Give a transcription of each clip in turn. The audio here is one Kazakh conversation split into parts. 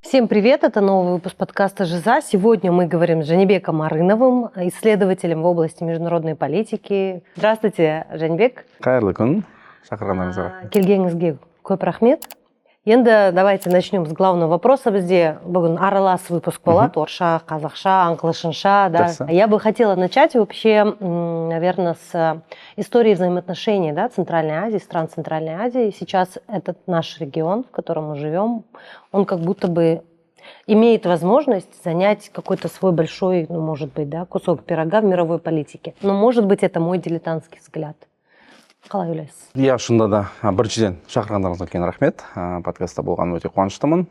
Всем привет! Это новый выпуск подкаста «Жиза». Сегодня мы говорим с Жанибеком Арыновым, исследователем в области международной политики. Здравствуйте, Жанибек. Қайырлы күн. Шақырғандарыңызға рахмет. Келгеніңізге көп рахмет. Енді давайте начнем с главного вопроса. Бізде бүгін аралас выпуск болады, орысша, қазақша, аңғылшынша. Да? Я бы хотела начать вообще, наверное, с истории взаимоотношений, да, Центральной Азии, стран Центральной Азии. Сейчас этот наш регион, в котором мы живем, он как будто бы имеет возможность занять какой-то свой большой, может быть, да, кусок пирога в мировой политике. Но, может быть, это мой дилетантский взгляд. Қалай ойлайсыз? Иә, шынында да біріншіден шақырғандарыңызға үлкен рахмет. Подкастта болған өте қуаныштымын.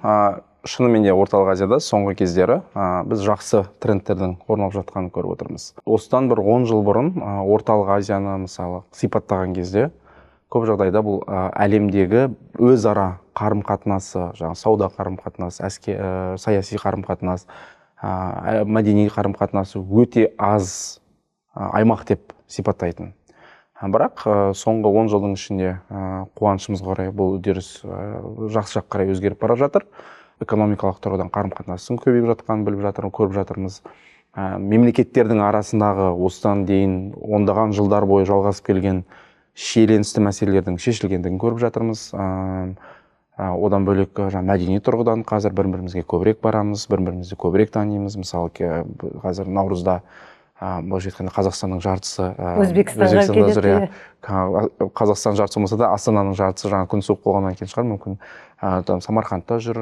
Шынымен де орталық Азияда соңғы кездері біз жақсы трендтердің орын алып жатқанын көріп отырмыз. Осыдан бір 10 жыл бұрын орталық Азияны мысалы сипаттаған кезде көп жағдайда бұл әлемдегі өзара қарым-қатынасы, сауда қарым-қатынасы, саяси қарым-қатынас, мәдени қарым-қатынасы өте аз аймақ деп сипаттайтын. Бірақ соңғы 10 жылдың ішінде қуанышымызға қарай бұл үдеріс жақсы жаққа қарай өзгеріп бара жатыр. Экономикалық тұрғыдан қарым-қатынастың көбейіп жатқанын көріп жатырмыз. Мемлекеттердің арасындағы осыдан дейін ондаған жылдар бойы жалғасып келген шиеленісті мәселелердің шешілгендігін көріп жатырмыз. Одан бөлек мәдени тұрғыдан қазір бір-бірімізге көбірек барамыз, бір-бірімізді көбірек танимыз. Мысалы, қазір наурызда былайша айтқанда Қазақстанның жартысы Өзбекстанға келеді. Қазақстан жартысы болмаса да Астананың жартысы күн суық болғаннан кейін шығар, мүмкін Самарқандта жүр,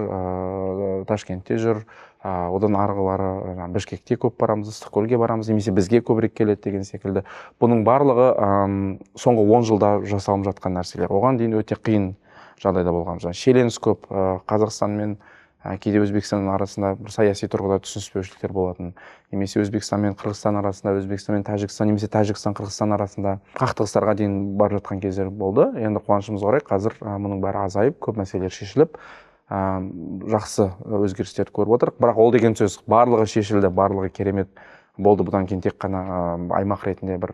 Ташкентте жүр, одан арғылары Бішкекте көп барамыз, Ыстықкөлге барамыз, немесе бізге көбірек келеді деген секілді. Бұның барлығы соңғы 10 жылда жасалып жатқан нәрселер. Оған дейін өте қиын жағдайда болған. Шиеленіс көп, Қазақстан мен кейде Өзбекстанның арасында бір саяси тұрғыда түсініспеушіліктер болатын. Немесе Өзбекстан мен Қырғызстан арасында, Өзбекстан мен Тәжікстан, немесе Тәжікстан Қырғызстан арасында қақтығыстарға дейін барып жатқан кездер болды. Енді қуанышымызға орай қазір мұның бәрі азайып, көп мәселелер шешіліп, жақсы өзгерістер көріп отырмыз. Бірақ ол деген сөз барлығы шешілді, барлығы керемет болды. Бұдан кейін тек қана аймақ ретінде бір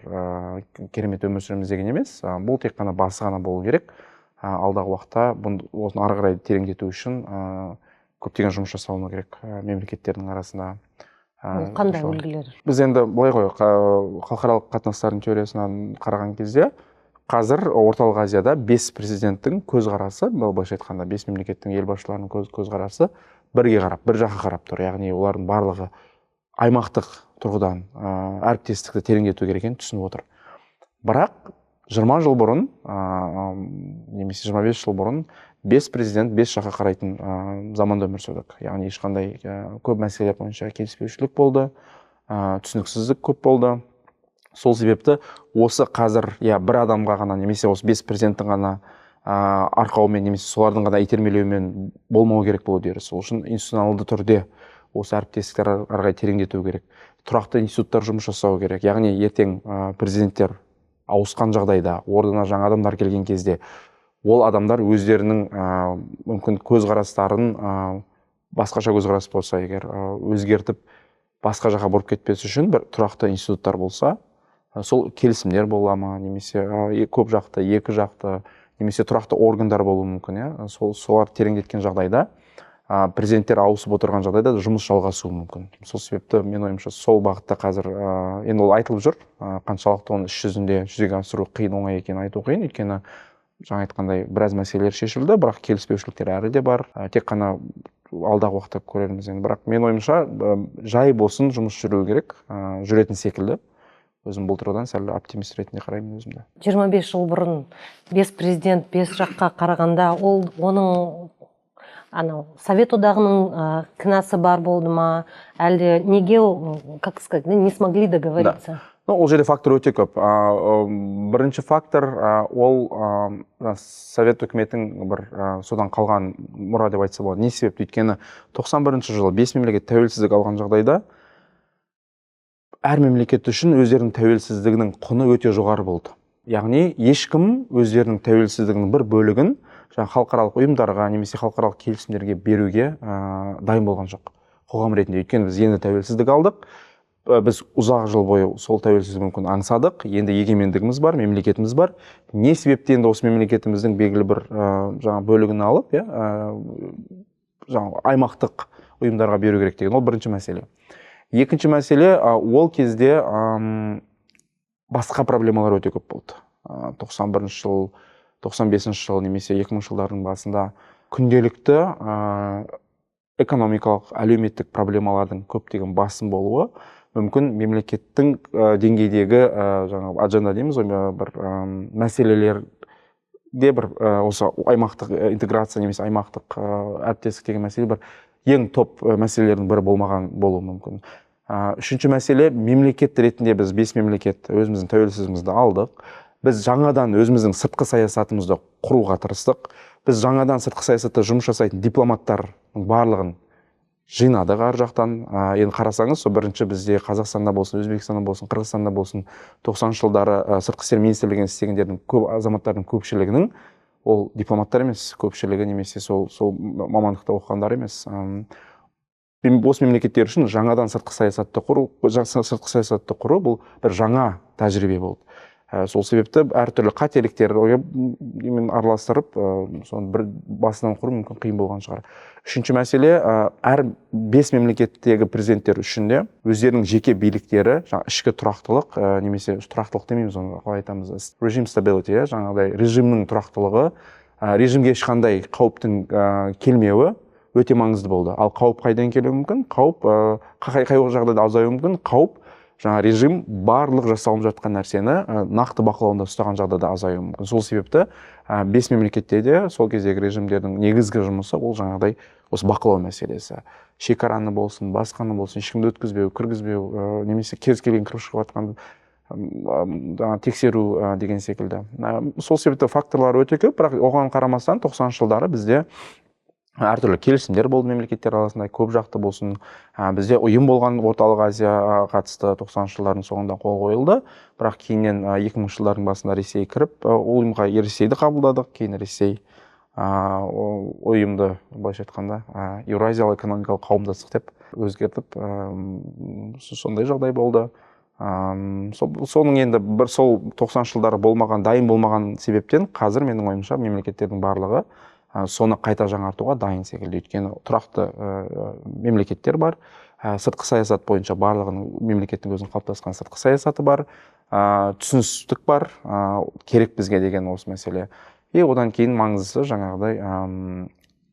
керемет өмір сүреміз деген емес. Бұл тек қана басы ғана болу керек. Алдағы уақытта осыны ары қарай тереңдету үшін көптеген жұмыс жасалуы керек мемлекеттердің арасында. Қандай үлгілер? Біз енді былай ғой, халықаралық қатынастардың теориясынан қараған кезде, қазір орталық Азияда 5 президенттің көзқарасы, былайша айтқанда 5 мемлекеттің елбасшыларының көзқарасы бірге қарап, бір жаққа қарап тұр. Яғни олардың барлығы аймақтық тұрғыдан әріптестікті тереңдету керек екенін түсініп отыр. Бірақ 20 жыл бұрын, немесе 25 жыл бұрын 5 президент 5 жаққа қарайтын заманда өмір сүрдік. Яғни ешқандай көп мәселелер бойынша келіспеушілік болды, түсініксіздік көп болды. Сол себепті осы қазір бір адамға ғана, немесе осы 5 президенттің ғана арқауымен, немесе солардың ғана итермелеуімен болмау керек бұл үдеріс. Сол үшін институционалды түрде осы әріптестікті ары қарай тереңдету керек. Тұрақты институттар жұмыс жасау керек. Яғни ертең президенттер ауысқан жағдайда, орнына жаңа адамдар келген кезде ол адамдар өздерінің мүмкін көзқарастарын басқаша көзқарас болса егер өзгертіп басқа жаққа бұрып кетпес үшін бір тұрақты институттар болса, сол келісімдер бола ма, немесе көп жақты, екі жақты, немесе тұрақты органдар болуы мүмкін. Солар тереңдеткен жағдайда, президенттер ауысып отырған жағдайда жұмыс жалғасуы мүмкін. Сол себепті мен ойымша сол бағытта қазір енді ол айтылып жүр, қаншалықты оны іс жүзінде жүзеге асыру қиын, оңай екенін айту қиын, өйткені жаңа айтқандай біраз мәселелер шешілді, бірақ келіспеушіліктер әлі де бар. Тек қана алдағы уақытта көрерміз. Бірақ мен ойымша жай болсын жұмыс жүру керек, жүретін секілді. Өзім бұл тұрғыдан сәл оптимист ретінде қараймын өзімді. 25 жыл бұрын 5 президент 5 жаққа қарағанда, оның Совет одағының кінәсі бар болды ма, әлде неге, как сказать, не смогли договориться? Ол жерде фактор өте көп. Бірінші фактор ол Совет үкіметінің бір содан қалған мұра деп айтса болады. Не себепті? Өйткені 91 жылы 5 мемлекет тәуелсіздік алған жағдайда әр мемлекет үшін өздерінің тәуелсіздігінің құны өте жоғары болды. Яғни ешкім өздерінің тәуелсіздігінің бір бөлігін халықаралық ұйымдарға немесе халықаралық келісімдерге беруге дайын болған жоқ. Қоғам ретінде. Өйткені біз енді тәуелсіздік алдық. Біз ұзақ жыл бойы сол тәуелсіздік мүмкін аңсадық. Енді егемендігіміз бар, мемлекетіміз бар. Не себепті енді осы мемлекетіміздің белгілі бір бөлігін алып, жаңағы аймақтық ұйымдарға беру керек деген, ол бірінші мәселе. Екінші мәселе, ол кезде басқа проблемалар өте көп болды. 91 жыл, 95 жыл немесе 2000 жылдардың басында күнделікті экономикалық, әлеуметтік проблемалардың көптеген басым болуы мүмкін мемлекеттің деңгейдегі жаңағы адженда дейміз, бір мәселелерде бір осы аймақтық интеграция немесе аймақтық әріптестік деген мәселе бір ең топ мәселелердің бірі болмаған болуы мүмкін. Үшінші мәселе, мемлекет ретінде біз 5 мемлекет өзіміздің тәуелсіздігімізді алдық. Біз жаңадан өзіміздің сыртқы саясатымызды құруға тырыстық. Біз жаңадан сыртқы саясатта жұмыс жасайтын дипломаттардың барлығын жинадық ар жақтан. Енді қарасаңыз, бірінші бізде Қазақстанда болсын, Өзбекстанда болсын, Қырғызстанда болсын, 90 жылдары сыртқы істер министрлігінде істегендердің көп азаматтардың көпшілігінің ол дипломаттар емес, көпшілігі немесе сол мамандықта оқығандар емес. Осы мемлекеттер үшін жаңадан сыртқы саясатты құру бұл бір жаңа тәжірибе болды. Сол себепті әртүрлі қателіктерді араластырып, соны бір басынан құру мүмкін қиын болған шығар. Үшінші мәселе, әр 5 мемлекеттегі президенттер үшін де өздерінің жеке биліктері, ішкі тұрақтылық, немесе тұрақтылық демейміз, оны қалай айтамыз, режим стабилити, жаңағыдай режимнің тұрақтылығы, режимге ешқандай қауіптің келмеуі өте маңызды болды. Ал қауіп қайдан келуі мүмкін? Қауіп қай жағдайда азаюы мүмкін? Қауіп жаңа режим барлық жасалып жатқан нәрсені нақты бақылауында ұстаған жағдайда азаюы мүмкін. Сол себепті 5 мемлекетте де сол кездегі режимдердің негізгі жұмысы ол жаңағыдай осы бақылау мәселесі. Шекараны болсын, басқаны болсын, ешкімді өткізбеу, кіргізбеу, немесе кез келген кіріп шығып жатқан тексеру деген секілді. Сол себепті факторлар өте көп, бірақ оған қарамастан 90 жылдары бізде әртүрлі келісімдер болды мемлекеттер арасында, көп жақты болсын. Бізде ұйым болған Орталық Азияға қатысты 90 жылдардың соңында қол қойылды. Бірақ кейіннен 2000 жылдардың басында Ресей кіріп, ол ұйымға Ресейді қабылдадық. Кейін Ресей ұйымды, былайша айтқанда, Еуразиялық экономикалық қауымдастық деп өзгертіп, сондай жағдай болды. Соның енді бір сол 90 жылдары дайын болмаған себептен қазір менің ойымша мемлекеттердің барлығы соны қайта жаңартуға дайын секілді. Өйткені тұрақты мемлекеттер бар, сыртқы саясат бойынша барлығының мемлекеттің өзінің қалыптасқан сыртқы саясаты бар, түсіністік бар, керек бізге деген осы мәселе. Одан кейін маңыздысы жаңағыдай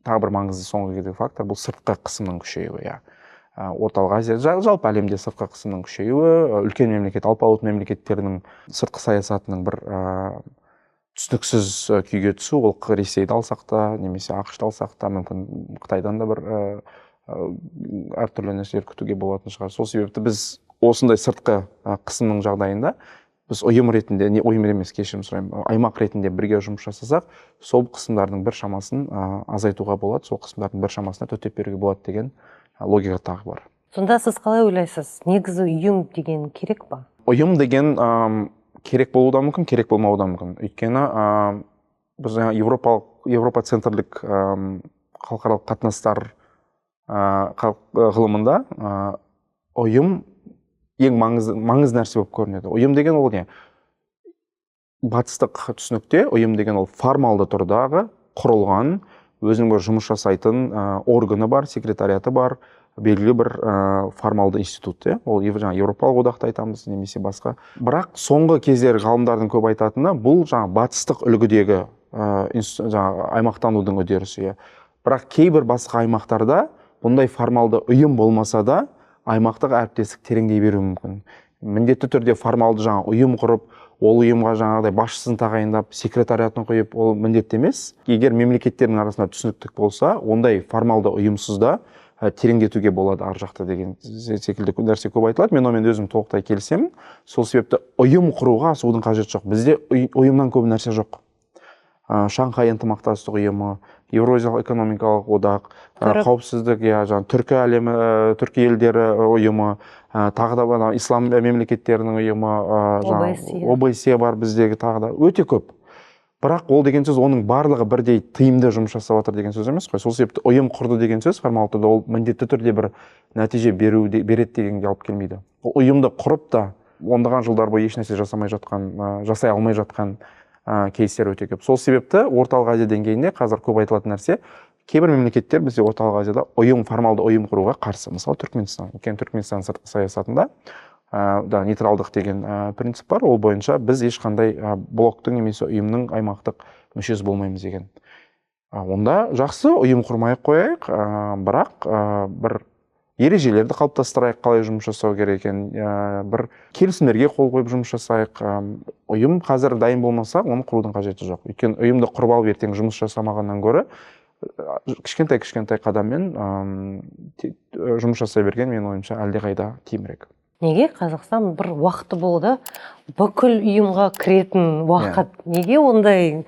тағы бір маңызды соңғы кездегі фактор бұл сыртқы қысымның күшеюі. Орталық Азия, жалпы әлемде сыртқы қысымның күшеюі, үлкен мемлекет, алпауыт мемлекеттердің сыртқы саясатының бір түсініксіз күйге түсу, ол Ресейді алсақ та, немесе ақш-ты алсақ та, мүмкін Қытайдан да бір әртүрлі нәрселер күтуге болатын шығар. Сол себепті біз осындай сыртқы қысымның жағдайында біз ұйым ретінде, аймақ ретінде бірге жұмыс жасасақ, сол қысымдардың бір шамасын азайтуға болады, сол қысымдардың бір шамасына төтеп беруге болады деген логика тағы бар. Сонда сіз қалай ойлайсыз? Негізі ұйым деген керек па? Ұйым деген керек болуы да мүмкін, керек болмауы да мүмкін. Өйткені біз Европа центрлік халықаралық қатынастар ғылымында ұйым ең маңызды нәрсе болып көрінеді. Ұйым деген ол не? Батыстық түсінікте ұйым деген ол формалды тұрдағы құрылған, өзінің бір жұмыс жасайтын органы бар, секретариаты бар, белгілі бір формалды институт. Ол Европалық одақты айтамыз, немесе басқа. Бірақ соңғы кездері ғалымдардың көп айтатыны, бұл батыстық үлгідегі аймақтанудың үдерісі. Бірақ кейбір басқа аймақтарда бұндай формалды ұйым болмаса да, аймақтық әріптестік тереңдей беруі мүмкін. Міндетті түрде формалды ұйым құрып, ол ұйымға жаңағыдай басшысын тағайындап, секретариатын қойып, ол міндетті емес. Егер мемлекеттердің арасында түсініктік болса, ондай формалды ұйымсыз да тереңдетуге болады ар жақта деген секілді нәрсе көп айтылады. Мен онымен өзім толықтай келісемін. Сол себепті ұйым құруға асудың қажеті жоқ. Бізде ұйымнан көп нәрсе жоқ. Шанхай ынтымақтастық ұйымы, Еуразиялық экономикалық одақ, қауіпсіздік, түркі елдері ұйымы, тағы да ислам мемлекеттерінің ұйымы, ОБСЕ бар біздегі, тағы да өте көп. Бірақ ол деген сөз оның барлығы бірдей тиімді жұмыс жасап жатыр деген сөз емес қой. Сол себепті ұйым құрды деген сөз формалды түрде ол міндетті түрде бір нәтиже береді дегенге алып келмейді. Ұйымды құрып та ондаған жылдар бойы ешнәрсе жасай алмай жатқан кейстер өте көп. Сол себепті Орталық Азия деңгейінде қазір көп айтылатын нәрсе кейбір мемлекеттер бізде орталық Азияда формалды ұйым құруға қарсы. Мысалы Түркменстан. Өйткені Түркменстан сыртқы саясатында нейтралдық деген принцип бар. Ол бойынша біз ешқандай блоктың немесе ұйымның аймақтық мүшесі болмаймыз деген. Онда жақсы, ұйым құрмай қояйық, бірақ бір ережелерді қалыптастырайық, қалай жұмыс жасау керек екен, бір келісімдерге қол қойып жұмыс жасайық. Ұйым қазір дайын болмаса, оны құрудың қажеті жоқ. Өйткені ұйымды құрып алып ертең жұмыс жасамағаннан гөрі кішкентай қадаммен жұмыс жасай берген менің ойымша әлдеқайда тиімірек. Неге Қазақстан бір уақыты болды, бүкіл ұйымға кіретін уақыт? Неге ондай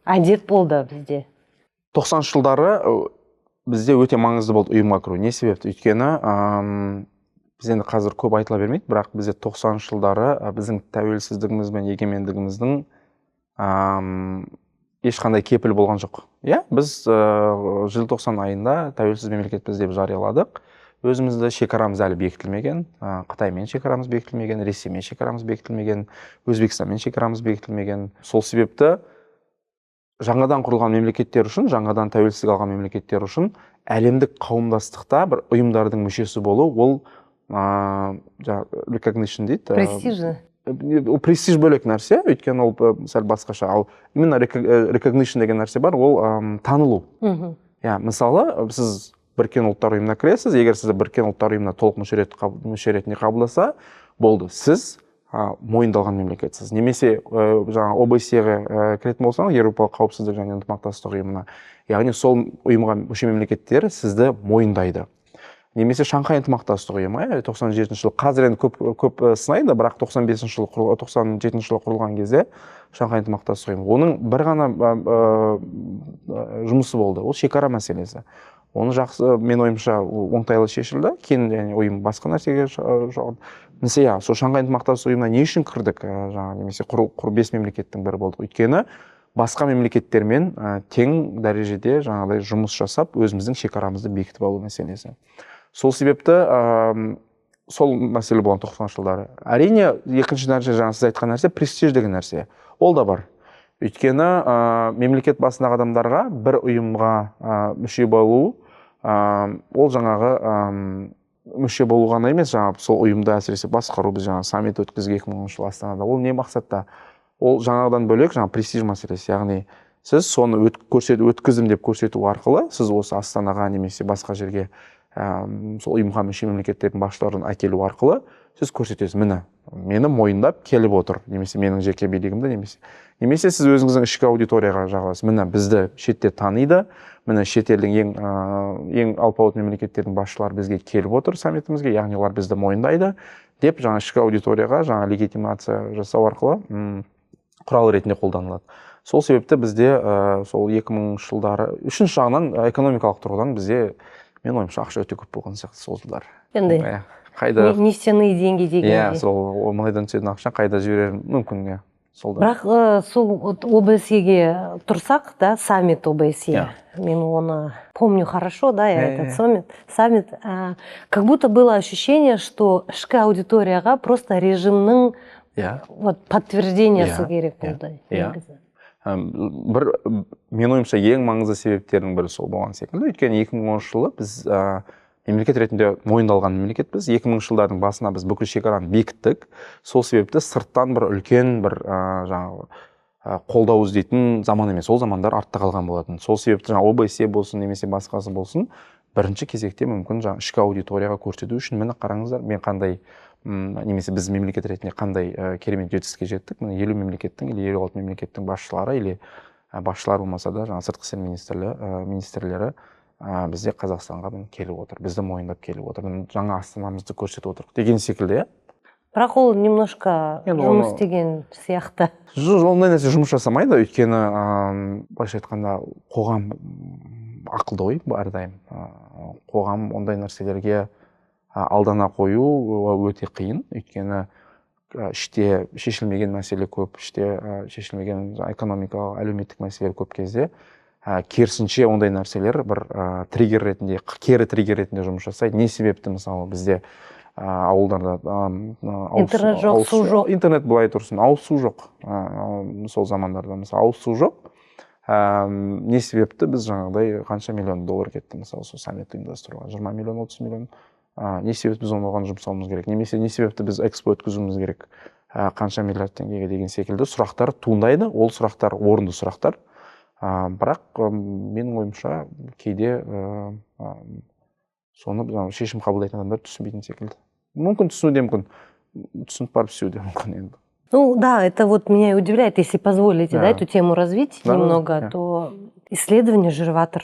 әдет болды бізде? 90 жылдары бізде өте маңызды болды ұйымға кіру. Не себепті? Өйткені біз енді қазір көп айтыла бермейді, бірақ бізде 90 жылдары біздің тәуелсіздігіміз бен егемендігіміздің ешқандай кепіл болған жоқ. Біз желтоқсан айында тәуелсіз мемлекетпіз деп жарияладық. Өзімізді шекарамыз әлі бекітілмеген, Қытаймен шекарамыз бекітілмеген, Ресеймен шекарамыз бекітілмеген, Өзбекстанмен шекарамыз бекітілмеген. Сол себепті жаңадан құрылған мемлекеттер үшін, жаңадан тәуелсіздік алған мемлекеттер үшін әлемдік қауымдастықта бір ұйымдардың мүшесі болу, ол recognition дейді. Престижі. Престиж бөлек нәрсе, өйткені ол сәл басқаша. Ал именно recognition деген нәрсе бар, ол танылу. Мысалы, сіз Біріккен ұлттар ұйымына кіресіз, егер сізді Біріккен ұлттар ұйымына толық мүше ретінде қабылдаса, болды, сіз мойындалған мемлекетсіз. Немесе жаңа OBSE-ге кіретін болсаңыз, Еуропалық қауіпсіздік және ынтымақтастық ұйымына, яғни сол ұйымға мүше мемлекеттер сізді мойындайды. Немесе Шанхай ынтымақтастық ұйымы, 97 жылы, қазір енді көп сынайды, бірақ 97 жылы құрылған кезде Шанхай ынтымақтастық ұйымы. Оның бір ғана жұмысы болды, ол шекара мәселесі. Оны жақсы, мен ойымша оңтайлы шешілді. Кейін ұйым басқа нәрсеге жоғарды. Мысалы, сол Шанхай ынтымақтастық ұйымына не үшін кірдік? Немесе 5 мемлекеттің бірі болды. Өйткені басқа мемлекеттермен тең дәрежеде жаңағыдай жұмыс жасап, өзіміздің шекарамызды бекітіп алу мәселесі. Сол себепті сол мәселе болған 90 жылдары. Әрине, екінші нәрсе, жаңа сіз айтқан нәрсе, престиж деген нәрсе. Ол да бар. Өйткені мемлекет басындағы адамдарға бір ұйымға мүше болу, ол жаңағы мүше болу ғана емес, жаңағы сол ұйымды әсіресе басқару, біз жаңа саммит өткізген 2010 жылы Астанада. Ол не мақсатта? Ол жаңадан бөлек жаңа престиж мәселесі, яғни сіз соны өткіздім деп көрсету арқылы, сіз осы Астанаға немесе басқа жерге сол ұйымға мүше мемлекеттердің басшыларын әкелу арқылы сіз көрсетесіз, мені мойындап келіп отыр, немесе менің жеке билігімді, немесе сіз өзіңіздің ішкі аудиторияға жағасыз, бізді шетте таниды, шетелдің ең алпауыт мемлекеттердің басшылары бізге келіп отыр саммитімізге, яғни олар бізді мойындайды деп жаңа ішкі аудиторияға жаңа легитимация жасау арқылы құрал ретінде қолданылады. Сол себепті бізде сол 2000 жылдары үшінші жағынан экономикалық тұрғыдан бізде, мен ойымша, ақша өте көп болған сияқты сол жылдар. Енді нефтяные деньги деген. Сол мұнайдан түсетін ақша қайда жіберер мүмкін, Бірақ сол ОБСЕ-ге тұрсақ, саммит ОБСЕ, мен оны помню хорошо, этот саммит, как будто было ощущение, что ішкі аудиторияға просто режимнің подтверждениесі керек болды. Мен ойымша ең маңызды себептердің бірі сол болған секілді. Өйткені 2010 жылы біз мемлекет ретінде мойындалған мемлекетпіз. 2000 жылдардың басына біз бүкіл шекараны бекіттік. Сол себепті сырттан бір үлкен бір қолдау іздейтін заман емес. Ол замандар артта қалған болатын. Сол себепті ОБСЕ болсын, немесе басқасы болсын, бірінші кезекте мүмкін ішкі аудиторияға көрсету үшін, мені қараңыздар, мен қандай, немесе біз мемлекет ретінде қандай керемет жетістікке жеттік. 50 мемлекеттің или 56 мемлекеттің басшылары, или басшылар болмаса да сыртқы істер министрлері бізде Қазақстанға келіп отыр, бізді мойындап келіп отыр, жаңа астанамызды көрсетіп отыр деген секілді. Бірақ ол немножко жұмыс деген сияқты. Ондай нәрсе жұмыс жасамайды, өйткені былайша айтқанда қоғам ақылды ой әрдайым. Қоғам ондай нәрселерге алдана қою өте қиын, өйткені іште шешілмеген мәселе көп, іште шешілмеген экономикалық, әлеуметтік мәселелер көп кезде керісінше ондай нәрселер бір триггер ретінде, кері триггер ретінде жұмыс жасайды. Не себепті, мысалы, бізде ауылдарда интернет жоқ, су жоқ. Интернет былай тұрсын, ауыз су жоқ. Сол замандарда, мысалы, ауыз су жоқ. Не себепті біз жаңағыдай қанша миллион доллар кетті мысалы сол саммитті ұйымдастыруға 20 миллион 30 миллион не себепті біз оған жұмсауымыз керек немесе не себепті біз экспо өткізуіміз керек қанша миллиард теңгеге деген секілді сұрақтар туындайды ол сұрақтар орынды сұрақтар бірақ менің ойымша кейде соны шешім қабылдайтын адамдар түсінбейтін секілді мүмкін түсіну де мүмкін түсініп барып істеу де мүмкін енді. Ну да, это вот меня и удивляет, если позволите эту тему развить немного, то исследование жырватыр,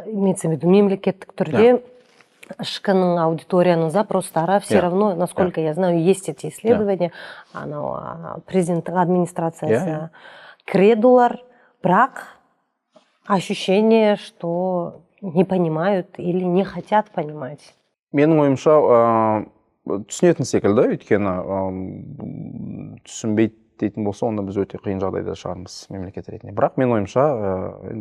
имеется в виду мемлекеттік түрде, ішкінің аудиторияның запростары все равно, насколько я знаю, есть эти исследования, президенттік администрациясы кредулар, бірақ ощущение, что не понимают или не хотят понимать. Менің ойымша түсінетін секілді, өйткені түсінбейді дейтін болса, онда біз өте қиын жағдайда шығармыз мемлекет ретінде. Бірақ мен ойымша,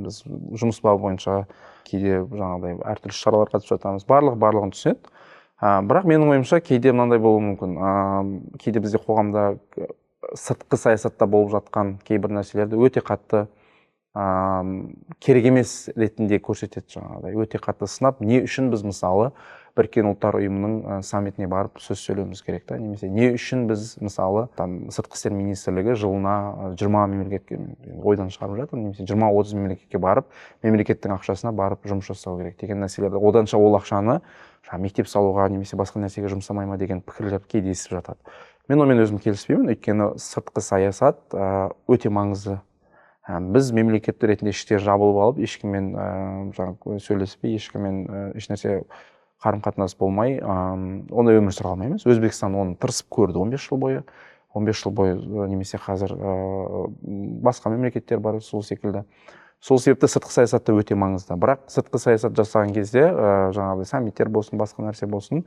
біз жұмыс бабы бойынша кейде жаңағыдай әртүрлі шаралар қатысып жатамыз. Барлығын түсінеді. Бірақ менің ойымша кейде мынандай болуы мүмкін. Кейде бізде қоғамда сыртқы саясатта болып жатқан кейбір нәрселерді өте қатты керек емес ретінде көрсетеді жаңағыдай. Өте қатты сынап, не үшін біз мысалы Біріккен ұлттар ұйымының саммитіне барып сөз сөйлеуіміз керек та, немесе не үшін біз мысалы сыртқы істер министрлігі жылына 20 мемлекетке ойдан шығарып жатыр, немесе 20-30 мемлекетке барып, мемлекеттің ақшасына барып жұмыс жасау керек деген нәрселерді, оданша ол ақшаны мектеп салуға немесе басқа нәрсеге жұмсамай ма деген пікірлер кейде естіп жатады. Мен онымен өзім келіспеймін, өйткені сыртқы саясат өте маңызды. Біз мемлекетті ретінде іште жабылып алып, ешкіммен сөйлеспей, ешкіммен ешнәрсе қарым-қатынас болмай, оны өмір сүре алмаймыз. Өзбекстан оны тырысып көрді 15 жыл бойы. 15 жыл бойы немесе қазір басқа мемлекеттер бар сол секілді. Сол себепті сыртқы саясатта өте маңызды. Бірақ сыртқы саясат жасаған кезде, жаңағыдай саммиттер болсын, басқа нәрсе болсын,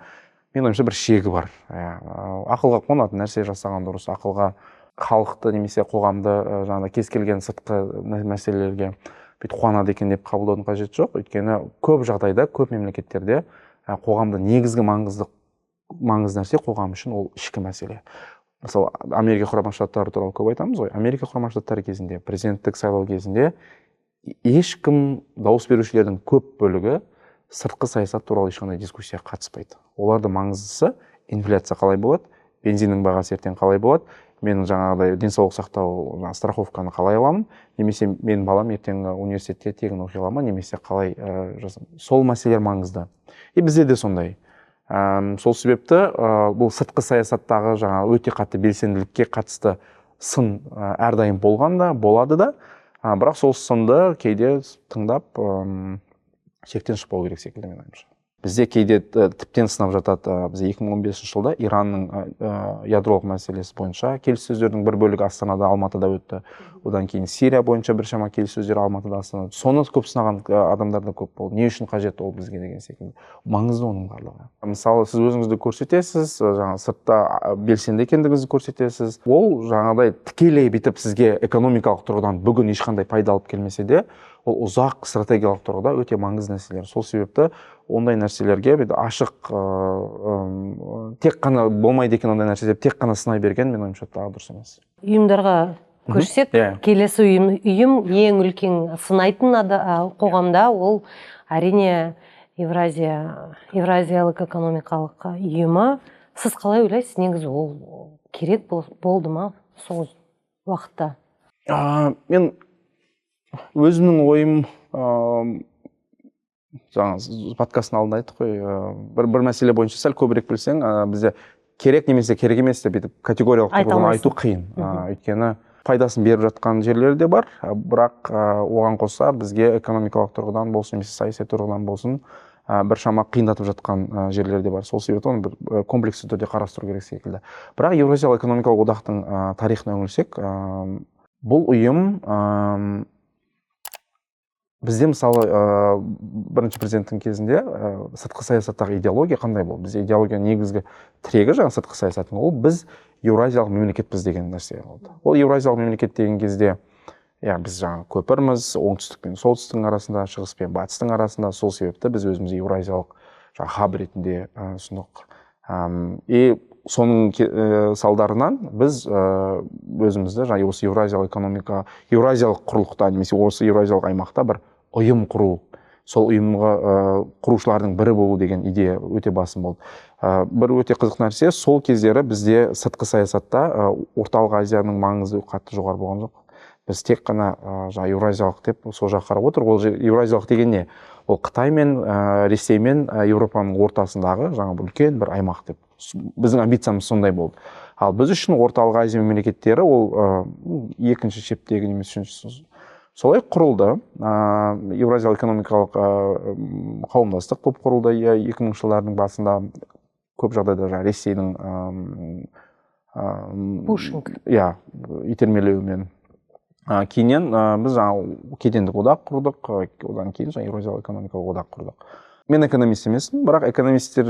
мен ойымша бір шегі бар. Ақылға қонатын нәрсе жасаған дұрыс, ақылға халықты немесе қоғамды жаңағыдай кез келген сыртқы мәселелерге бүйтіп қуанады екен деп қабылдаудың қажеті жоқ. Өйткені көп жағдайда, көп мемлекеттерде қоғамда негізгі маңызды нәрсе қоғам үшін ол ішкі мәселе. Мысалы, Америка Құрама Штаттары туралы көп айтамыз ғой. Америка Құрама Штаттары кезінде, президенттік сайлау кезінде ешкім дауыс берушілердің көп бөлігі сыртқы саясат туралы ешқандай дискуссияға қатыспайды. Олардың маңыздысы инфляция қалай болады, бензиннің бағасы ертең қалай болады, мен жаңағыдай денсаулық сақтау страховканы қалай аламын, немесе мен балам ертең университетте тегін оқи ала ма, немесе қалай жасам. Сол мәселелер маңызды. И бізде де сондай. Сол себепті бұл сыртқы саясаттағы өте қатты белсенділікке қатысты сын әрдайым болғанда, болады да, бірақ сол сынды кейде тыңдап шектен шықпау керек секілді мен ойымша. Бізде кейде тіптен сынап жатады. Бізде 2015 жылда Иранның ядролық мәселесі бойынша келіссөздердің бір бөлігі Астанада, Алматыда өтті. Одан кейін Сирия бойынша біршама келіссөздер Алматыда, Астанада. Соны көп сынаған адамдар да көп болды. Не үшін қажет ол бізге деген секілді. Маңызды оның барлығы. Мысалы, сіз өзіңізді көрсетесіз, сыртта белсенді екендігіңізді көрсетесіз. Ол жаңағыдай тікелей бүйтіп сізге экономикалық тұрғыдан бүгін ешқандай пайда алып келмесе де, ол ұзақ стратегиялық тұрғыда өте маңызды нәрселер. Сол себепті ондай нәрселерге ашық тек қана болмайды екен ондай нәрсе деп тек қана сынай берген мен ойымша тағы дұрыс емес. Ұйымдарға көшсек, келесі ұйым ең үлкен сынайтын қоғамда ол әрине Евразиялық экономикалық ұйымы. Сіз қалай ойлайсыз, негізі ол керек болды ма сол уақытта? Мен өзімнің ойым подкасттың алдында айттық қой, бір мәселе бойынша сәл көбірек білсең, бізде керек немесе керек емес деп категориялық тұрғыдан айту қиын. Өйткені пайдасын беріп жатқан жерлері де бар, бірақ оған қоса бізге экономикалық тұрғыдан болсын, немесе саяси тұрғыдан болсын, біршама қиындатып жатқан жерлер де бар. Сол себепті оны бір комплексті түрде қарастыру керек секілді. Бірақ Еуразиялық экономикалық одақтың тарихына үңілсек, бұл ұйым бізде мысалы бірінші президенттің кезінде сыртқы саясаттағы идеология қандай болды? Бізде идеология негізгі тірегі сыртқы саясаттың, ол біз Еуразиялық мемлекетпіз деген нәрсе болды. Ол Еуразиялық мемлекет деген кезде біз көпірміз, оңтүстік пен солтүстіктің арасында, шығыс пен батыстың арасында, сол себепті біз өзіміз Еуразиялық хаб ретінде ұсындық. И соның салдарынан біз өзімізді жаңа осы еуразиялық құрлықта немесе осы еуразиялық аймақта бір ұйым құру, сол ұйымға құрушылардың бірі болу деген идея өте басым болды. Бір өте қызық нәрсе, сол кездері бізде сыртқы саясатта Орталық Азияның маңызы қатты жоғары болған жоқ. Біз тек қана жаңа еуразиялық деп сол жаққа қарап отыр. Ол еуразиялық деген не? Ол Қытай мен Ресей мен Еуропаның ортасындағы жаңа үлкен бір аймақ деп. Біздің амбициямыз сондай болды. Ал біз үшін Орталық Азия мемлекеттері ол екінші шептегі немесе үшінші солай құрылды. Еуразиялық экономикалық қауымдастық болып құрылды 2000 жылдардың басында. Көп жағдайда жаңа Ресейдің пушинг итермелеуімен. Кейіннен біз жаңа кедендік одақ құрдық, одан кейін жаңа Еуразиялық экономикалық одақ құрдық. Мен экономист емеспін, бірақ экономисттер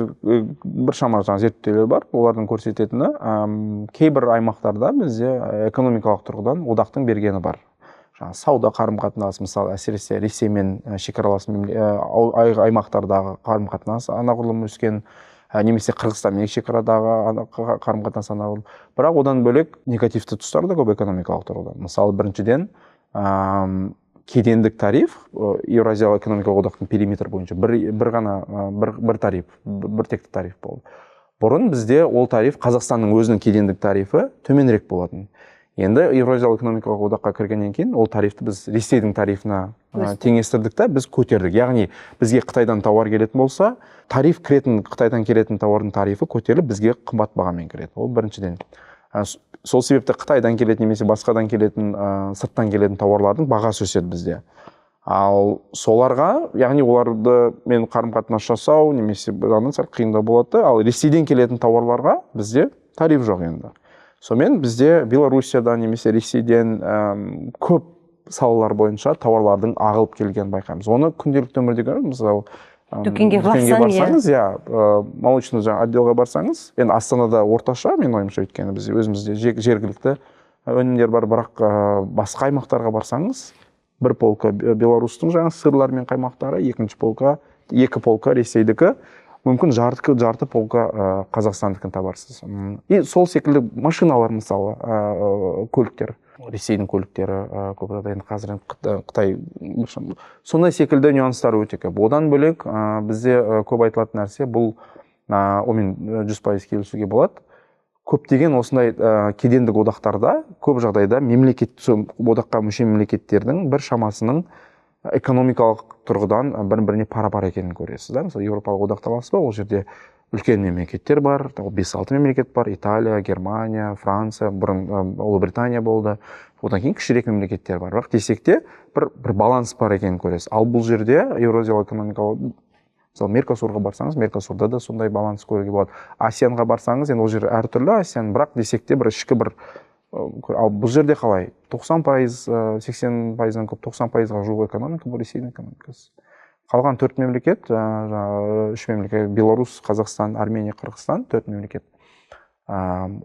біршама жаңа зерттеулер бар. Олардың көрсететіні кейбір аймақтарда бізде экономикалық тұрғыдан одақтың бергені бар. Жаңа сауда қарым-қатынас, мысалы әсіресе Ресеймен шекаралас аймақтардағы қарым-қатынас анағұрлым өскен, немесе Қырғызстанмен шекарадағы қарым-қатынас анағұрлым. Бірақ одан бөлек негативті тұстары да көп экономикалық тұрғыдан. Мысалы, біріншіден кедендік тариф Еуразиялық экономикалық одақтың периметр бойынша бір тариф, бір текті тариф болды. Бұрын бізде ол тариф Қазақстанның өзінің кедендік тарифі төменірек болатын. Енді Еуразиялық экономикалық одаққа кіргеннен кейін ол тарифті біз Ресейдің тарифына теңестірдік та біз көтердік. Яғни бізге Қытайдан тауар келетін болса, Қытайдан келетін тауардың тарифі көтеріліп бізге қымбат бағамен кіреді. Ол біріншіден. Сол себепті Қытайдан келетін немесе басқадан келетін, сырттан келетін тауарлардың бағасы өседі бізде. Ал соларға, яғни оларды мен қарым-қатынас жасау немесе жағынан сәл қиындау болады. Ал Ресейден келетін тауарларға бізде тариф жоқ енді. Сонымен бізде Белоруссиядан немесе Ресейден көп салалар бойынша тауарлардың ағылып келгенін байқаймыз. Оны күнделікті өмірде көреміз. Мысалы, дүкенге барсаңыз, молочный отделға барсаңыз, енді Астанада орташа, мен ойымша, өйткені біз өзімізде жергілікті өнімдер бар, бірақ басқа аймақтарға барсаңыз, бір полка Беларусьтың жаңа сырлар мен қаймақтары, екі полка Ресейдікі, мүмкін жарты полка Қазақстандікін табарсыз. И сол секілді машиналар, мысалы, көліктер, Ресейдің көліктері көп жағдайда қазір Қытай. Сондай секілді нюанстар өте көп. Одан бөлек бізде көп айтылатын нәрсе, бұл омен 100% келісуге болады. Көптеген осындай кедендік одақтарда көп жағдайда одаққа мүше мемлекеттердің бір шамасының экономикалық тұрғыдан біріне пара-пар екенін көресіз. Мысалы, Еуропалық одақта аласыз ба, ол жерде үлкен мемлекеттер бар, 5-6 мемлекет бар, Италия, Германия, Франция, бұрын Ұлыбритания болды, одан кейін кішірек мемлекеттер бар. Бірақ десек те бір баланс бар екенін көресіз. Ал бұл жерде Еуразиялық экономикалық, мысалы, Меркосурға барсаңыз, Меркосурда да сондай баланс көруге болады. Асиянға барсаңыз, енді ол жер әртүрлі Асиян, бірақ десек те бір ішкі бір. Ал бұл жерде қалай? 90%, 80%-нан көп, 90%-ға жуық экономика бұл Ресейдің экономикасы. Қалған 4 мемлекет, 3 мемлекет, Беларусь, Қазақстан, Армения, Қырғызстан, 4 мемлекет. 10%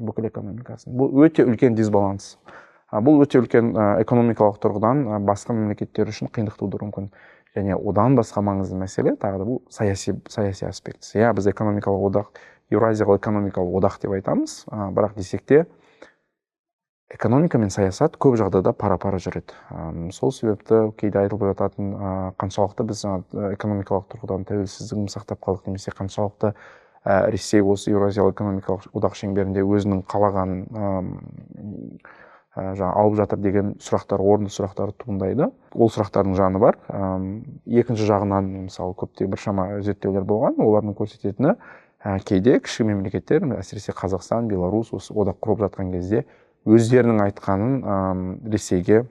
бүкіл экономикасын. Бұл өте үлкен дисбаланс. Бұл өте үлкен экономикалық тұрғыдан басқа мемлекеттер үшін қиындық тудыруы мүмкін. Және одан басқа маңызды мәселе, тағы да бұл саяси аспект. Біз экономикалық одақ, Еуразиялық экономикалық одақ деп айтамыз, бірақ десек те экономика мен саясат көп жағдайда пара-пара жүреді. Сол себепті кейде айтылып жататын қаншалықты біз экономикалық тұрғыдан тәуелсіздігін сақтап қалдық, немесе қаншалықты Ресей осы Еуразиялық экономикалық одақ шеңберінде өзінің қалаған алып жатыр деген сұрақтар, орынды сұрақтар туындайды. Ол сұрақтардың жаны бар. Екінші жағынан, мысалы, көптеген біршама зерттеулер болған, олардың көрсететіні кейде кіші мемлекеттер, әсіресе Қазақстан, Беларусь осы одақ құрып жатқан кезде өздерінің айтқанын Ресейге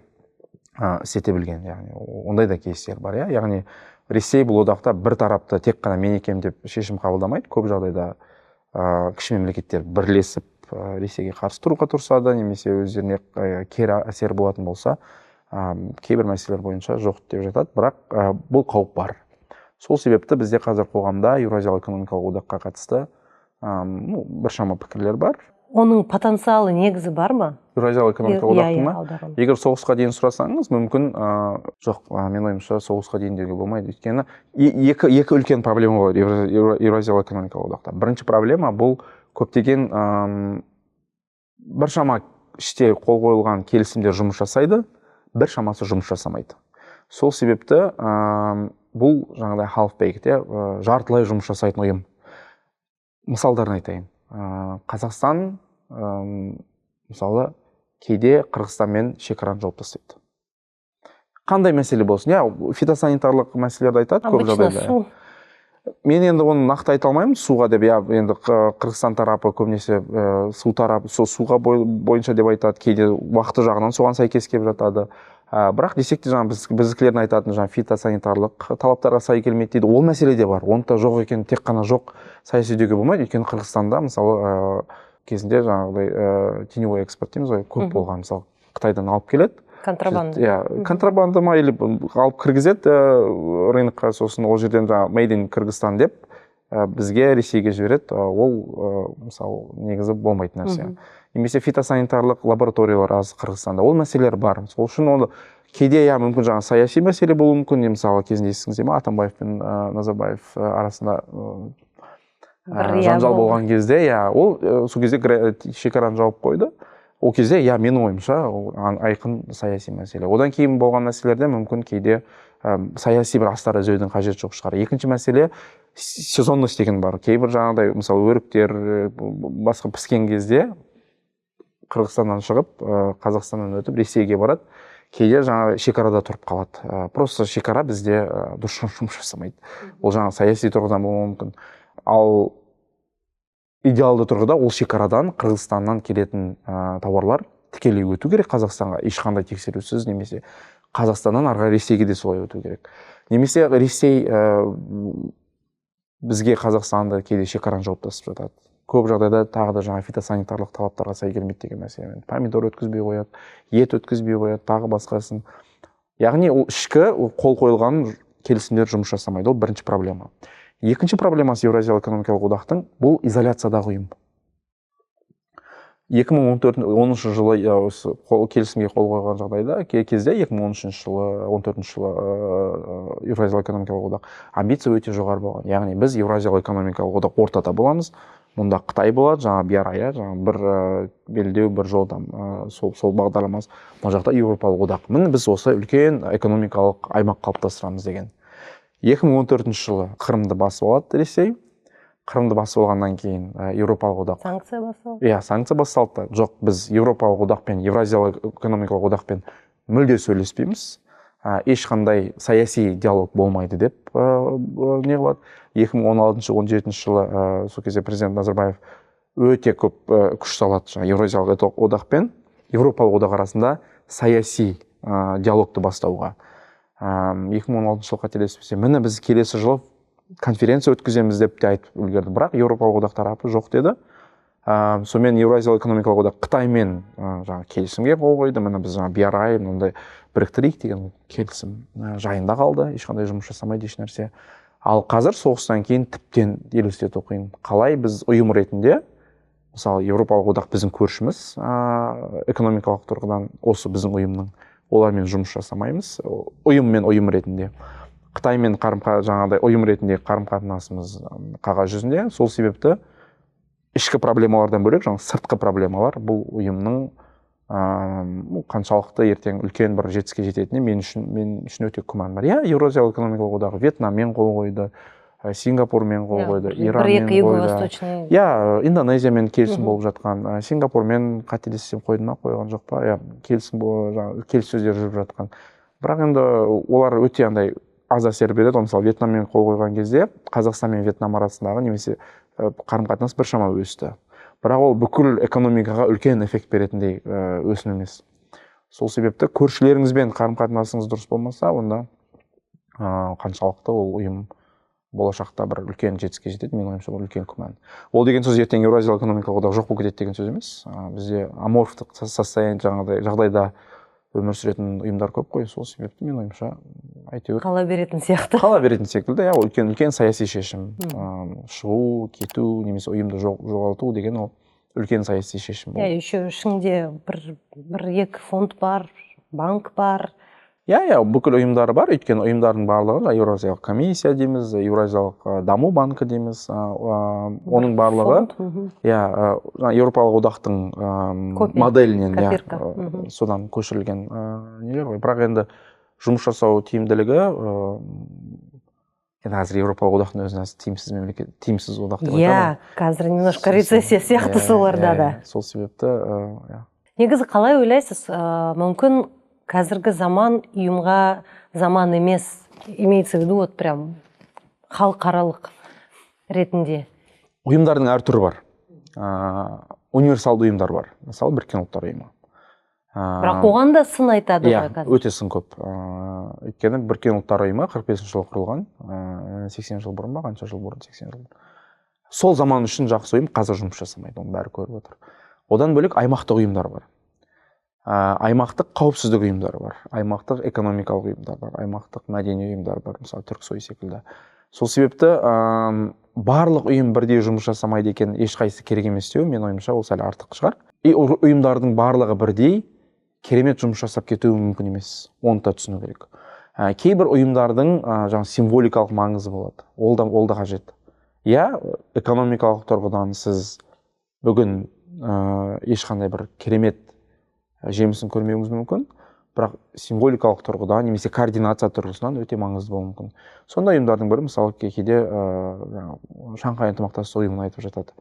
істете білген. Яғни ондай да кейстер бар. Яғни Ресей бұл одақта бір тарапты тек қана мен екем деп шешім қабылдамайды. Көп жағдайда кіші мемлекеттер бірлесіп Ресейге қарсы тұруға тұрсады, немесе өздеріне кері әсер болатын болса, кейбір мәселелер бойынша жоқ деп жатады, бірақ бұл қауіп бар. Сол себепті бізде қазір қоғамда Еуразиялық экономикалық одаққа қатысты біршама пікірлер бар. оның потенциалы негізі бар ма? Еуразиялық экономикалық одақтың ма? Егер соғысқа дейін сұрасаңыз, мүмкін жоқ, мен ойымша соғысқа дейін деуге болмайды. Өйткені екі үлкен проблема бар Еуразиялық экономикалық одақта. Бірінші проблема бұл көптеген біршама іште қол қойылған келісімдер жұмыс жасайды, бір шамасы жұмыс жасамайды. Сол себепті бұл жаңағыдай half-baked, жартылай жұмыс жасайтын ұйым. Мысалдарын айтайын. Қазақстан мысалы кейде Қырғызстанмен шекараны жауып тастайды. Қандай мәселе болсын? Фитосанитарлық мәселелерді айтады көп жағдайда. Мен енді оны нақты айта алмаймын суға деп. Енді Қырғызстан тарапы көбінесе су тарапы суға бойынша деп айтады, кейде уақыты жағынан соған сәйкес келіп жатады. Бірақ десек те біздікілердің айтатын фитосанитарлық талаптарға сай келмейді дейді. Ол мәселе де бар. Онда жоқ екен, тек қана жоқ саяси деуге болмайды. Өйткені Қырғызстанда мысалы кезінде жаңағыдай теневой экспорт дейміз ғой, көп болған. Мысалы Қытайдан алып келеді. Контрабанда. Контрабанда ма или алып кіргізеді рынокқа, сосын ол жерден made in Кыргызстан деп бізге Ресейге жібереді. Ол мысалы негізі болмайтын нәрсе. Немесе фитосанитарлық лабораториялар аз Қырғызстанда. Ол мәселелер бар. Сол үшін оны кейде мүмкін саяси мәселе болуы мүмкін. Мысалы кезінде естіңіздер ме, Атамбаев пен Назарбаев арасында жанжал болған кезде, ол сол кезде шекараны жауып қойды. Ол кезде менің ойымша айқын саяси мәселе. Одан кейін болған мәселелерде мүмкін кейде саяси бір астар іздеудің қажеті жоқ шығар. Екінші мәселе сезонность деген бар. Кейбір жаңағыдай мысалы өріктер басқа піскен кезде Қырғызстаннан шығып, Қазақстаннан өтіп Ресейге барады. Кейде шекарада тұрып қалады. Просто шекара бізде дұрыс жұмыс жасамайды. Ол саяси тұрғыдан болуы мүмкін. Ал идеалды тұрғыда ол шекарадан Қырғызстаннан келетін тауарлар тікелей өту керек Қазақстанға, ешқандай тексерусіз, немесе Қазақстаннан арға Ресейге де солай өту керек. Немесе Ресей бізге Қазақстанды кейде шекараны жауып тастап жатады. Көп жағдайда тағы да фитосанитарлық талаптарға сай келмейді деген мәселе. Помидор өткізбей қояды, ет өткізбей қояды, тағы басқасын. Яғни ол ішкі қол қойылған келісімдер жұмыс жасамайды. Ол бірінші проблема. Екінші проблемасы Еуразиялық экономикалық одақтың бұл изоляциядағы ұйым. 2010 жылы келісімге қол қойған жағдайда, кезде 2013 жылы, 14 жылы Еуразиялық экономикалық одақ амбиция өте жоғары болған. Яғни біз Еуразиялық экономикалық одақ ортада боламыз. Мұнда Қытай болады, BRI, бір белдеу, бір жол, сол бағдарламасы. Бұл жақта Еуропалық одақ. Міне біз осы үлкен экономикалық аймақ қалыптастырамыз деген. 2014 жылы Қырымды басып алады Ресей. Қырымды басып алғаннан кейін Еуропалық одақ. Санкция басталды? Санкция басталды. Жоқ, біз Еуропалық одақпен, Еуразиялық экономикалық одақпен мүлде сөйлеспейміз. Ешқандай саяси диалог болмайды деп не қылады. 2016-17 жылы сол кезде президент Назарбаев өте көп күш салады Еуразиялық одақ пен Еуропалық одақ арасында саяси диалогты бастауға. 2016 жылы қателеспесем, міне біз келесі жылы конференция өткіземіз деп те айтып үлгерді. Бірақ Еуропалық одақ тарапы жоқ деді. Сонымен Еуразиялық экономикалық одақ Қытаймен келісімге қол қойды. Міне біз BRI мынандай біріктірейік деген келісім жайында қалды. Ешқандай жұмыс жасамайды еш нәрсе. Ал қазір соғыстан кейін тіптен елестету қиын. Қалай біз ұйым ретінде, мысалы Еуропалық одақ біздің көршіміз, экономикалық тұрғыдан осы біздің ұйымның, олармен жұмыс жасамаймыз. Ұйым мен ұйым ретінде. Қытаймен жаңағыдай ұйым ретінде қарым-қатынасымыз қағаз жүзінде. Сол себепті ішкі проблемалардан бөлек, сыртқы проблемалар бұл ұйымның қаншалықты ертең үлкен бір жетістікке жететініне мен үшін өте күмән бар. Еуразиялық экономикалық одағы Вьетнаммен қол қойды, Сингапурмен қол қойды, Иранмен қойды. Индонезиямен келісім болып жатқан, Сингапурмен қателессем қойды ма, қойған жоқ па? Келіссөздер жүріп жатқан. Бірақ енді олар өте аз әсер береді. Мысалы Вьетнаммен қол қойған кезде Қазақстан мен Вьетнам арасындағы немесе қарым-қатынас біршама өсті. Бірақ ол бүкіл экономикаға үлкен эффект беретіндей өсім емес. Сол себепті көршілеріңізбен қарым-қатынасыңыз дұрыс болмаса, онда қаншалықты ол ұйым болашақта бір үлкен жетістікке жетеді, мен ойымша бұл үлкен күмән. Ол деген сөз ертең Еуразиялық экономикалық одақ жоқ болып кетеді деген сөз емес. Бізде аморфтық жағдайда өмір сүретін ұйымдар көп қой. Сол себепті мен ойымша әйтеуір қала беретін сияқты. Қала беретін секілді, үлкен саяси шешім. Шығу, кету, немесе ұйымды жоғалту деген ол үлкен саяси шешім болды. Еще ішінде бір екі фонд бар, банк бар. Бүкіл ұйымдары бар, өйткені ұйымдардың барлығы Еуразиялық комиссия дейміз, Еуразиялық даму банкі дейміз, оның барлығы Еуропалық одақтың моделінен содан көшірілген нелер ғой. Бірақ енді жұмыс жасау тиімділігі қазір Еуропалық одақтың өзіне тиімсіз одақ деп айтамын. Қазір немножко рецессия сияқты соларда да. Сол себепті негізі қалай ойлайсыз, мүмкін қазіргі заман ұйымға заман емес, имеется в виду вот прям халықаралық ретінде? Ұйымдардың әр түрі бар. Универсалды ұйымдар бар. Мысалы, Біріккен ұлттар ұйымы. Бірақ оған да сын айтады ғой қазір. Өте сын көп. Өйткені Біріккен ұлттар ұйымы 45 жылы құрылған, 80 жыл бұрын ба, қанша жыл бұрын, 80 жыл бұрын. Сол заман үшін жақсы ұйым, қазір жұмыс жасамайды, оны бәрі көріп отыр. Одан бөлек аймақтық ұйымдар бар. Аймақтық қауіпсіздік ұйымдары бар, аймақтық экономикалық ұйымдар бар, аймақтық мәдени ұйымдар бар, мысалы Түрксой секілді. Сол себепті барлық ұйым бірдей жұмыс жасамайды екен, ешқайсысы керек емес деу, мен ойымша ол сәл артық шығар. Ұйымдардың барлығы бірдей керемет жұмыс жасап кетуі мүмкін емес, оны да түсіну керек. Кейбір ұйымдардың символикалық маңызы болады, ол да қажет. Экономикалық тұрғыдан сіз бүгін ешқандай бір керемет жемісін көрмеуіңіз мүмкін, бірақ символикалық тұрғыдан немесе координация тұрғысынан өте маңызды болуы мүмкін. Сондай ұйымдардың бірі, мысалы, кейде Шанхай ынтымақтастық ұйымын айтып жатады.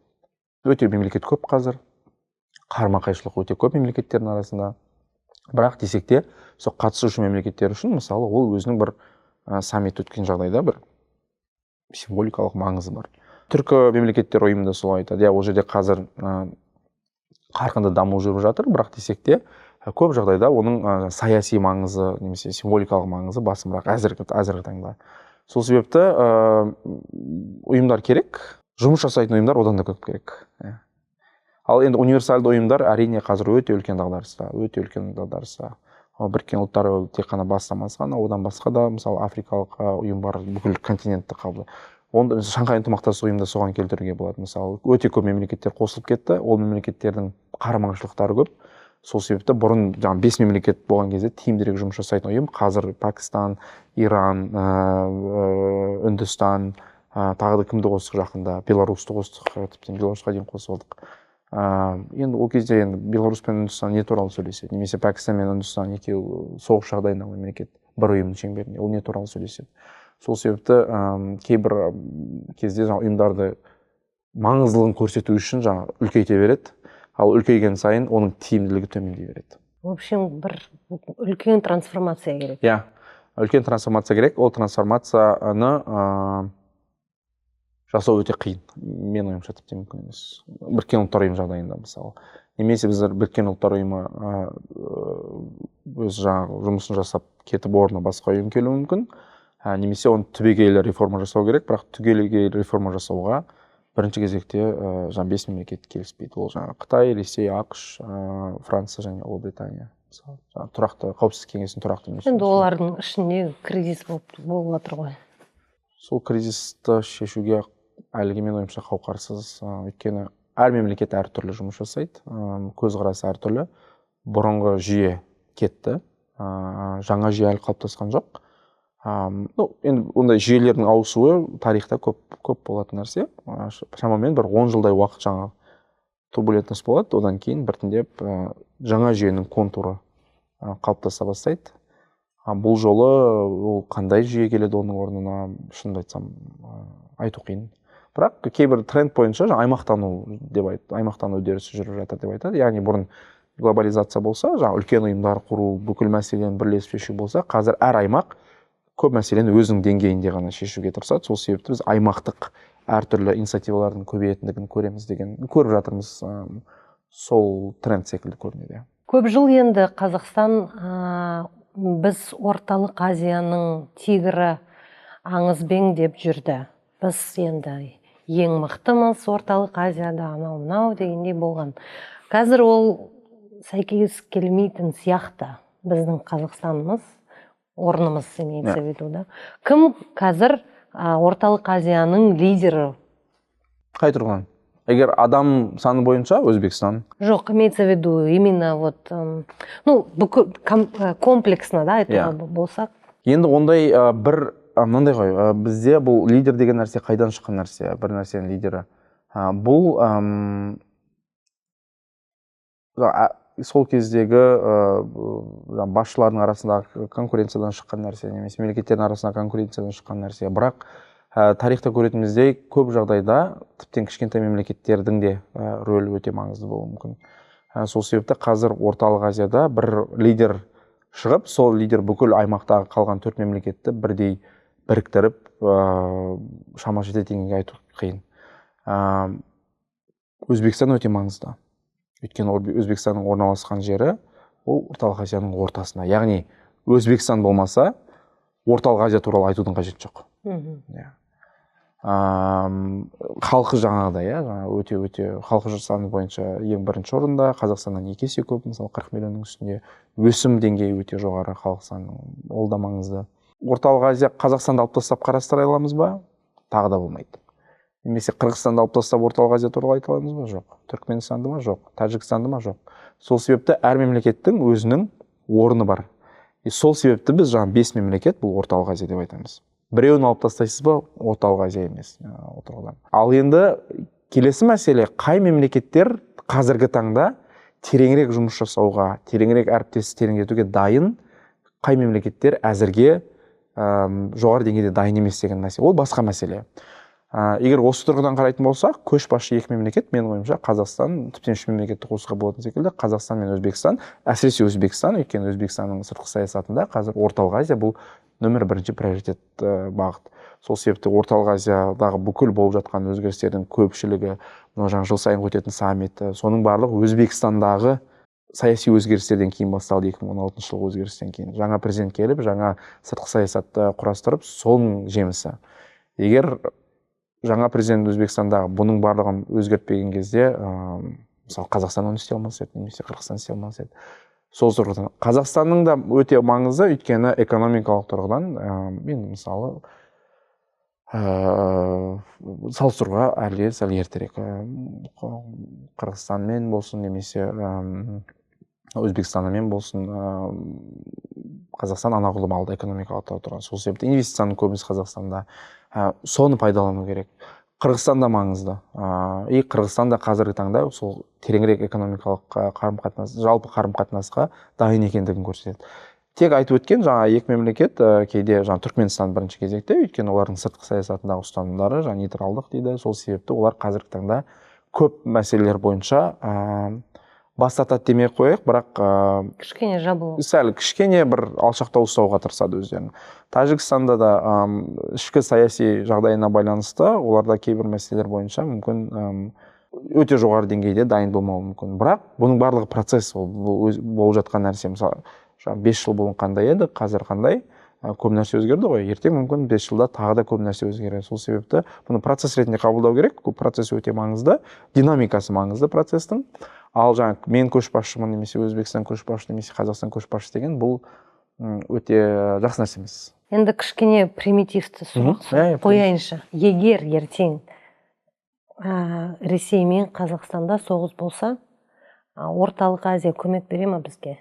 Өте мемлекет көп қазір, қарама-қайшылық өте көп мемлекеттердің арасында. Бірақ десек те, сол қатысушы мемлекеттер үшін, мысалы, ол өзінің бір саммит өткен жағдайда бір символикалық маңызы бар. Түркі мемлекеттер ұйымында солай айтады. Ол жерде қазір қарқынды даму жүріп жатыр, бірақ десек те, көп жағдайда оның саяси маңызы немесе символикалық маңызы басымырақ әзіргі таңда. Сол себепті ұйымдар керек, жұмыс жасайтын ұйымдар одан да көп керек. Ал енді универсалды ұйымдар әрине қазір өте үлкен дағдарыста. Біріккен ұлттар тек қана бастамасы ғана, одан басқа да, мысалы, африкалық ұйым бар, бүкіл континентті қабылдайды. Онда Шанхай ынтымақтастық ұйымында соған келтіруге болады. Мысалы, өте көп мемлекеттер қосылып кетті, ол мемлекеттердің қарама-қайшылықтары көп. Сол себепті бұрын 5 мемлекет болған кезде тиімдірек жұмыс жасайтын ұйым, қазір Пакистан, Иран, Үндістан, тағы да кімді қостық жақында, Беларусьті қостық, тіптен Беларусьқа дейін қосып алдық. Енді ол кезде Беларусь пен Үндістан не туралы сөйлеседі, немесе Пакистан мен Үндістан екеуі соғыс жағдайындағы мемлекет бір ұйымның шеңберінде, ол не туралы сөйлеседі. Сол себепті кейбір кезде ұйымдарды маңыздылығын көрсету үшін үлкейте береді, ал үлкейген сайын оның тиімділігі төмендей береді. В общем, бір үлкен трансформация керек. Үлкен трансформация керек. Ол трансформацияны жасау өте қиын. Мен ойымша тіпті мүмкін емес. Біріккен ұлттар ұйымы жағдайында, мысалы. Немесе біздер Біріккен ұлттар ұйымы өз жұмысын жасап кетіп орнына басқа ұйым келуі мүмкін. Немесе оны түбегейлі реформа жасау керек, бірақ түбегейлі реформа жасауға бірінші кезекте 5 мемлекет келіспейді. Ол Қытай, Ресей, ақш, Франция және Ұлыбритания. Тұрақты қауіпсіздік кеңесінің тұрақты мүшесі. Енді олардың ішінде кризис болып отыр ғой. Сол кризисті шешуге әліге мен ойымша қауқарсыз. Өйткені әр мемлекет әртүрлі жұмыс жасайды, көзқарасы әртүрлі. Бұрынғы жүйе кетті, жаңа жүйе әлі қалыптасқан жоқ. Енді ондай жүйелердің ауысуы тарихта көп болатын нәрсе. Шамамен бір 10 жылдай уақыт жаңа турбулентность болады, одан кейін біртіндеп жаңа жүйенің контуры қалыптаса бастайды. Бұл жолы ол қандай жүйе келеді оның орнына, шынымды айтсам, айту қиын. Бірақ кейбір тренд бойынша аймақтану үдерісі жүріп жатыр деп айтады. Яғни бұрын глобализация болса, үлкен ұйымдар құру, бүкіл мәселені бірлесіп шешу болса, қазір әр аймақ көп мәселені өзінің деңгейінде ғана шешуге тырысады. Сол себепті біз аймақтық әртүрлі инициативалардың көбейетіндігін көріп жатырмыз. Сол тренд секілді көрінеді. Көп жыл енді Қазақстан біз Орталық Азияның тигрі аңызбен деп жүрді. Біз енді ең мықтымыз Орталық Азияда, анау дегендей болған. Қазір ол сәйкес келмейтін сияқты біздің Қазақстанымыз, орнымыз имеется в виду, да. Кім қазір Орталық Азияның лидері? Қай тұрған? егер адам саны бойынша Өзбекстан. Жоқ, имеется в виду именно вот, ну, комплексно, да, айтуға болсақ. Енді ондай бір мынандай ғой, бізде бұл лидер деген нәрсе қайдан шыққан нәрсе, бір нәрсенің лидері. Бұл сол кездегі басшылардың арасындағы конкуренциядан шыққан нәрсе, немесе мемлекеттердің арасындағы конкуренциядан шыққан нәрсе. Бірақ тарихта көретініміздей көп жағдайда тіптен кішкентай мемлекеттердің де рөлі өте маңызды болуы мүмкін. Сол себепті қазір Орталық Азияда бір лидер шығып, сол лидер бүкіл аймақтағы қалған 4 мемлекетті бірдей біріктіріп, шама жетеді дегенге айту қиын. Өзбекстан өте маңызды. Өйткені Өзбекстанның орналасқан жері ол Орталық Азияның ортасына. Яғни Өзбекстан болмаса, Орталық Азия туралы айтудың қажеті жоқ. Халқы жаңағыдай, өте халқы саны бойынша ең бірінші орында, Қазақстаннан 2 есе көп, мысалы 40 миллионның үстінде. Өсім деңгейі өте жоғары халық саны, ол да маңызды. Орталық Азия Қазақстанды алып тастап қарастыра аламыз ба? Тағы да болмайды. Немесе Қырғызстанды алып тастап Орталық Азия туралы айта аламыз ба? Жоқ. Түркменстанды ма? Жоқ. Тәжікстанды ма? Жоқ. Сол себепті әр мемлекеттің өзінің орны бар. Сол себепті біз жаңа 5 мемлекет бұл Орталық Азия деп айтамыз. Біреуін алып тастайсыз ба? Орталық Азия емес. Ал енді келесі мәселе, қай мемлекеттер қазіргі таңда тереңірек жұмыс жасауға, тереңірек әріптестік тереңдетуге дайын, қай мемлекеттер әзірге жоғары деңгейде дайын емес деген мәселе. Ол басқа мәселе. Егер осы тұрғыдан қарайтын болсақ, көшбасшы 2 мемлекет, мен ойымша Қазақстан, тіптен 3 мемлекетті қосуға болатын секілді, Қазақстан мен Өзбекстан, әсіресе Өзбекстан, өйткені Өзбекстанның сыртқы саясатында қазір Орталық Азия бұл нөмір бірінші приоритет бағыт. Сол себепті Орталық Азиядағы бүкіл болып жатқан өзгерістердің көпшілігі, жаңа жыл сайын өтетін саммиті, соның барлығы Өзбекстандағы саяси өзгерістерден кейін басталды, 2016 жылғы өзгерістен кейін. Жаңа президент келіп, жаңа сыртқы саясатты құрастырып, соның жемісі. Егер жаңа президент Өзбекстандағы бұның барлығын өзгертпеген кезде, мысалы Қазақстан оны істей алмас еді, немесе Қырғызстан істей алмас еді. Сол тұрғыдан Қазақстанның да өте маңызды, өйткені экономикалық тұрғыдан мен мысалы салыстыруға әлі сәл ертерек Қырғызстанмен болсын, немесе Өзбекстанмен болсын, Қазақстан анағұрлым алды экономикалық тұрғыдан. Сол себепті инвестицияның көбісі Қазақстанда. Соны пайдалану керек. Қырғызстан да маңызды. Қырғызстан да қазіргі таңда сол тереңірек экономикалық қарым-қатынас, жалпы қарым-қатынасқа дайын екендігін көрсетеді. Тек айтып өткен жаңа 2 мемлекет кейде жаңа Түркменстан бірінші кезекте, өйткені олардың сыртқы саясатындағы ұстанымдары жаңа нейтралдық дейді. Сол себепті олар қазіргі таңда көп мәселелер бойынша бастатады демей қояйық, бірақ кішкене жабылу. Сәл кішкене бір алшақтау ұстауға тырысады өздерін. Тәжікстанда да ішкі саяси жағдайына байланысты оларда кейбір мәселелер бойынша мүмкін өте жоғары деңгейде дайын болмауы мүмкін. Бірақ бұның барлығы процесс, ол болып жатқан нәрсе. Мысалы, 5 жыл бұрын қандай еді, қазір қандай? Көп нәрсе өзгерді ғой. Ертең мүмкін 5 жылда тағы да көп нәрсе өзгереді. Сол себепті бұны процесс ретінде қабылдау керек. Процесс өте маңызды, динамикасы маңызды процестің. Ал жаңа мен көшбасшымын, немесе Өзбекстан көшбасшы, немесе Қазақстан көшбасшы деген бұл өте жақсы нәрсе емес. Енді кішкене примитивті сұрақ қояйыншы. Егер ертең Ресей мен Қазақстанда соғыс болса, Орталық Азия көмек бере ме бізге?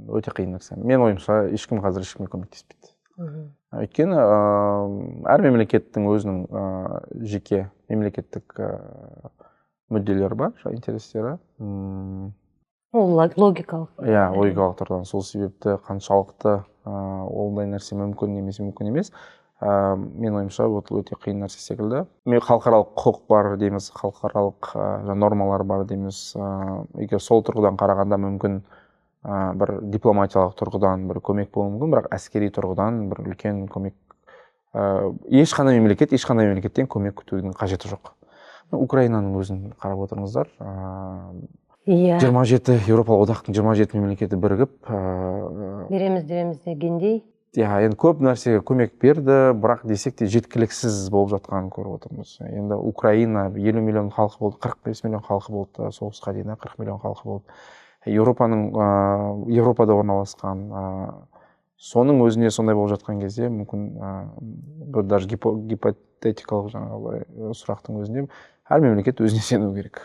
Өте қиын нәрсе. Мен ойымша ешкім қазір ешкімге көмектеспейді. Өйткені әр мемлекеттің өзінің жеке мемлекеттік мүдделері бар, интерестері. Ол логикалық. Логикалық тұрғыдан. Сол себепті қаншалықты ондай нәрсе мүмкін емес. Мен ойымша өте қиын нәрсе секілді. Мен халықаралық құқық бар дейміз, халықаралық нормалар бар дейміз. Егер сол тұрғыдан қарағанда мүмкін бір дипломатиялық тұрғыдан бір көмек болуы мүмкін, бірақ әскери тұрғыдан бір үлкен көмек ешқандай мемлекеттен көмек күтудің қажеті жоқ. Украинаның өзін қарап отырыңыздар. 27 Еуропалық одақтың 27 мемлекеті бірігіп береміз дегендей. Енді көп нәрсеге көмек берді, бірақ десек те жеткіліксіз болып жатқанын көріп отырмыз. Енді Украина 50 миллион халқы болды, 45 миллион халқы болды, соғысқа дейін 40 миллион халқы болды. Европада орналасқан соның өзіне сондай болып жатқан кезде мүмкін бір даже гипотетикалық жаңағы сұрақтың өзінде әр мемлекет өзіне сену керек.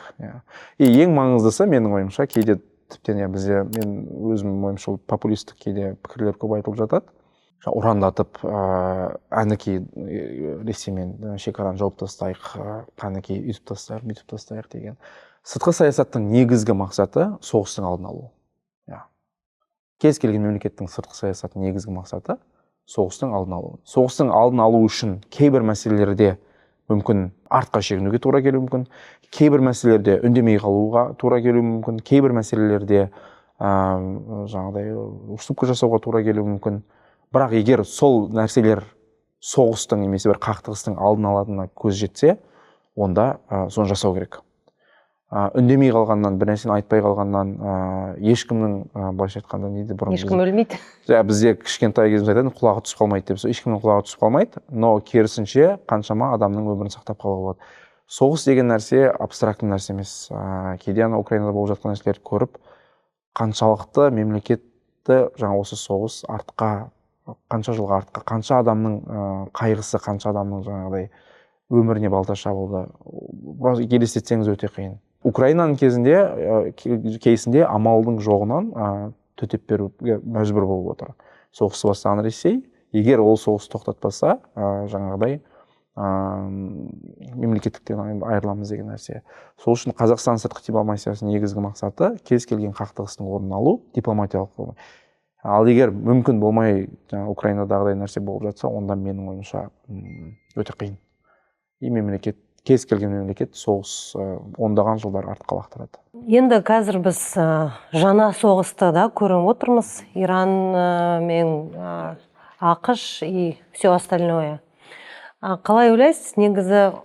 И ең маңыздысы менің ойымша кейде тіптен бізде мен өзім ойымша популистік кейде пікірлер көп айтылып жатады. Ұрандатып әнекей Ресеймен шекараны жауып тастайық, қанекей үйтіп тастайық, бүйтіп тастайық деген. Сыртқы саясаттың негізгі мақсаты соғыстың алдын алу. Кез келген мемлекеттің сыртқы саясаттың негізгі мақсаты соғыстың алдын алу. Соғыстың алдын алу үшін кейбір мәселелерде мүмкін артқа шегінуге тура келуі мүмкін, кейбір мәселелерде үндемей қалуға тура келуі мүмкін, кейбір мәселелерде жаңағыдай уступка жасауға тура келуі мүмкін. Бірақ егер сол нәрселер соғыстың немесе бір қақтығыстың алдын алатынына көз жетсе, онда соны жасау керек. Үндемей қалғаннан, бір нәрсені айтпай қалғаннан, ешкімнің былайша айтқанда не дейді бұрын ешкім өлмейді. Бізде кішкентай кезімізде айтатын құлағы түсіп қалмайды деп. Ешкімнің құлағы түсіп қалмайды, но керісінше қаншама адамның өмірін сақтап қалуға болады. Соғыс деген нәрсе абстрактты нәрсе емес. Кейде ана Украинада болып жатқан нәрселерді көріп, қаншалықты мемлекетті жаңа осы соғыс артқа, қанша жылға артқа, қанша адамның қайғысы, қанша адамның жаңағыдай өміріне балта шабылды. Елестетсеңіз өте қиын. Украинаның кейсінде амалдың жоғынан төтеп беруге мәжбүр болып отыр. Соғысты бастаған Ресей, егер ол соғысты тоқтатпаса, жаңағыдай мемлекеттіктен айырыламыз деген нәрсе. Сол үшін Қазақстан сыртқы дипломатиясының негізгі мақсаты кез келген қақтығыстың орнын алу, дипломатиялық болмай. Ал егер мүмкін болмай Украинадағыдай нәрсе болып жатса, онда менің ойымша өте қиын. И мемлекет, кез келген мемлекет соғыс ондаған жылдар артқа лақтырады. Енді қазір біз жаңа соғысты да көріп отырмыз. Иран мен ақш и все остальное. Қалай ойлайсыз, негізі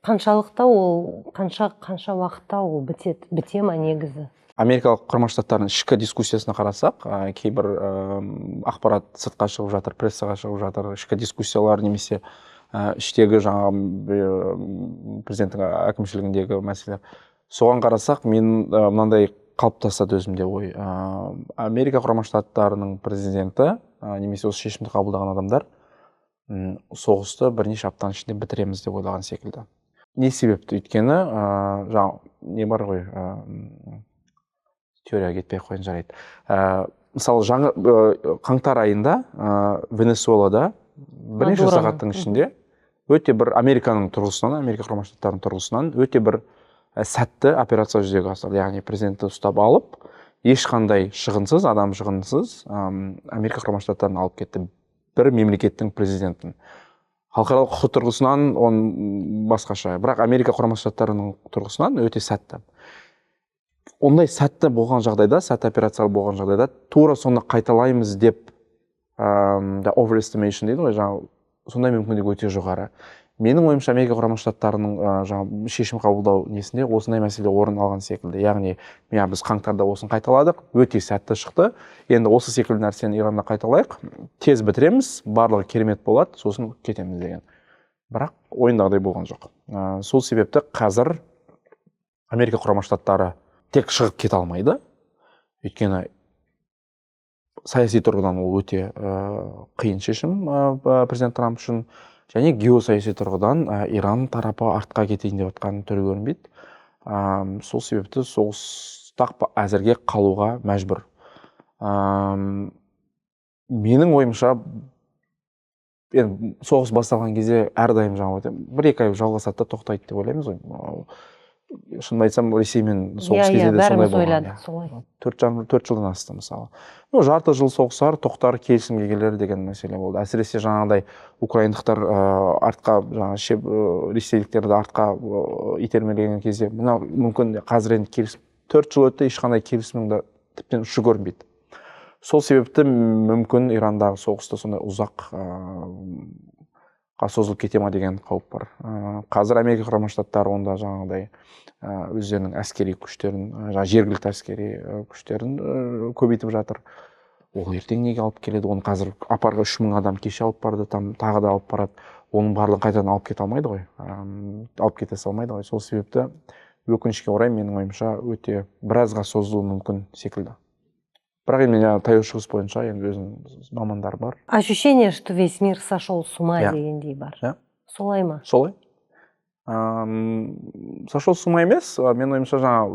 қаншалықта ол, қанша уақытта ол біте ма негізі? Америкалық Құрама Штаттардың ішкі дискуссиясына қарасақ, кейбір ақпарат сыртқа шығып жатыр, прессаға шығып жатыр, ішкі дискуссиялар немесе іштегі жаңа президенттің әкімшілігіндегі мәселелер. Соған қарасақ, мен мынандай қалыптасады өзімде ой. Америка Құрама Штаттарының президенті немесе осы шешімді қабылдаған адамдар соғысты бірнеше аптаның ішінде бітіреміз деп ойлаған секілді. Не себепті? Өйткені жаңа не бар ғой, теорияға кетпей қойын жарайды. Мысалы жаңа қаңтар айында Венесуэлада бірнеше сағаттың ішінде өте бір Американың тұрғысынан, Америка Құрама Штаттарының тұрғысынан өте бір сәтті операция жүзеге асырды. Яғни президентті ұстап алып, ешқандай шығынсыз, адам шығынсыз Америка Құрама Штаттарын алып кетті. Бір мемлекеттің президентін. Халықаралық құқық тұрғысынан он басқаша. Бірақ Америка Құрама Штаттарының тұрғысынан өте сәтті. Ондай сәтті болған жағдайда, сәтті операциялар болған жағдайда, тура соны қайталаймыз деп overestimation дейді ғой, сондай мүмкіндік өте жоғары. Менің ойымша Америка Құрама Штаттарының шешім қабылдау несінде осындай мәселе орын алған секілді. Яғни, біз қаңтарда осын қайталадық, өте сәтті шықты. Енді осы секілді нәрсені Иранда қайталайық, тез бітіреміз, барлығы керемет болады, сосын кетеміз деген. Бірақ ойындағыдай болған жоқ. Сол себепті қазір Америка Құрама Штаттары тек шығып кете алмайды. Өйткені саяси тұрғыдан ол өте қиын шешім президент Трамп үшін. Және геосаяси тұрғыдан Иран тарапы артқа кетейін деп отқан түрі көрінбейді. Сол себепті соғыстақ әзірге қалуға мәжбүр. Менің ойымша, соғыс басталған кезде әрдайым бір-екі ай жалғасады да тоқтайды деп ойлаймыз ғой. Шынын айтсам, Ресеймен соғыс кезінде де сондай болған. 4 жылдан асты мысалы. Жарты жыл соғысар, тоқтар, келісімге келер деген мәселе болды. Әсіресе жаңағыдай украиндықтар артқа, ресейліктерді артқа итермелеген кезде, мүмкін қазір енді келісім 4 жыл өтті, ешқандай келісімнің тіптен ұшы көрінбейді. Сол себепті мүмкін Ирандағы соғысты сондай ұзақ созылып кете ма деген қауіп бар. Қазір Америка Құрама Штаттары онда жаңағыдай өздерінің әскери күштерін, жергілікті әскери күштерін көбейтіп жатыр. Ол ертең неге алып келеді? Оны қазір апарға 3000 адам кеше алып барды, тағы да алып барады. Оның барлығын қайтадан алып кете алмайды ғой. Алып кете салмайды ғой. Сол себепті өкінішке орай менің ойымша өте біразға созылуы мүмкін секілді. бірақ енді таяу шығыс бойынша енді өзінің мамандары бар. Ощущение, что весь мир сошел с ума Иә. дегендей бар. Иә. Солай ма? Солай. Сошел с ума емес, мен ойымша жаңа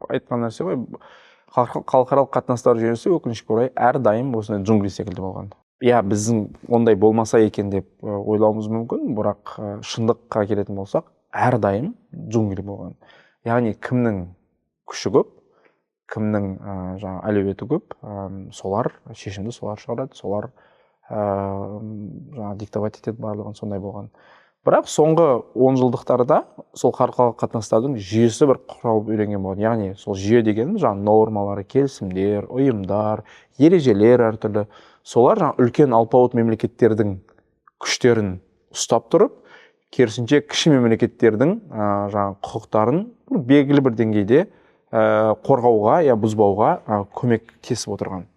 айтқан нәрсе ғой, халықаралық қатынастар жүйесі өкінішке орай әрдайым осындай джунгли секілді болған. Иә, біздің ондай болмаса екен деп ойлауымыз мүмкін, бірақ шындыққа келетін болсақ, әрдайым джунгли болған. Яғни кімнің күші көп, кімнің жаңа әлеуеті көп, солар шешімді солар шығарады, солар жаңа диктовать етеді, барлығын сондай болған. Бірақ соңғы 10 жылдықтарда сол халықаралық қатынастардың жүйесі бір құралып үйренген болған. Яғни сол жүйе дегеніміз жаңа нормалары, келісімдер, ұйымдар, ережелер әртүрлі. Солар жаңа үлкен алпауыт мемлекеттердің күштерін ұстап тұрып, керісінше кіші мемлекеттердің жаңа құқықтарын белгілі бір деңгейде қорғауға я бұзбауға көмектесіп отырған.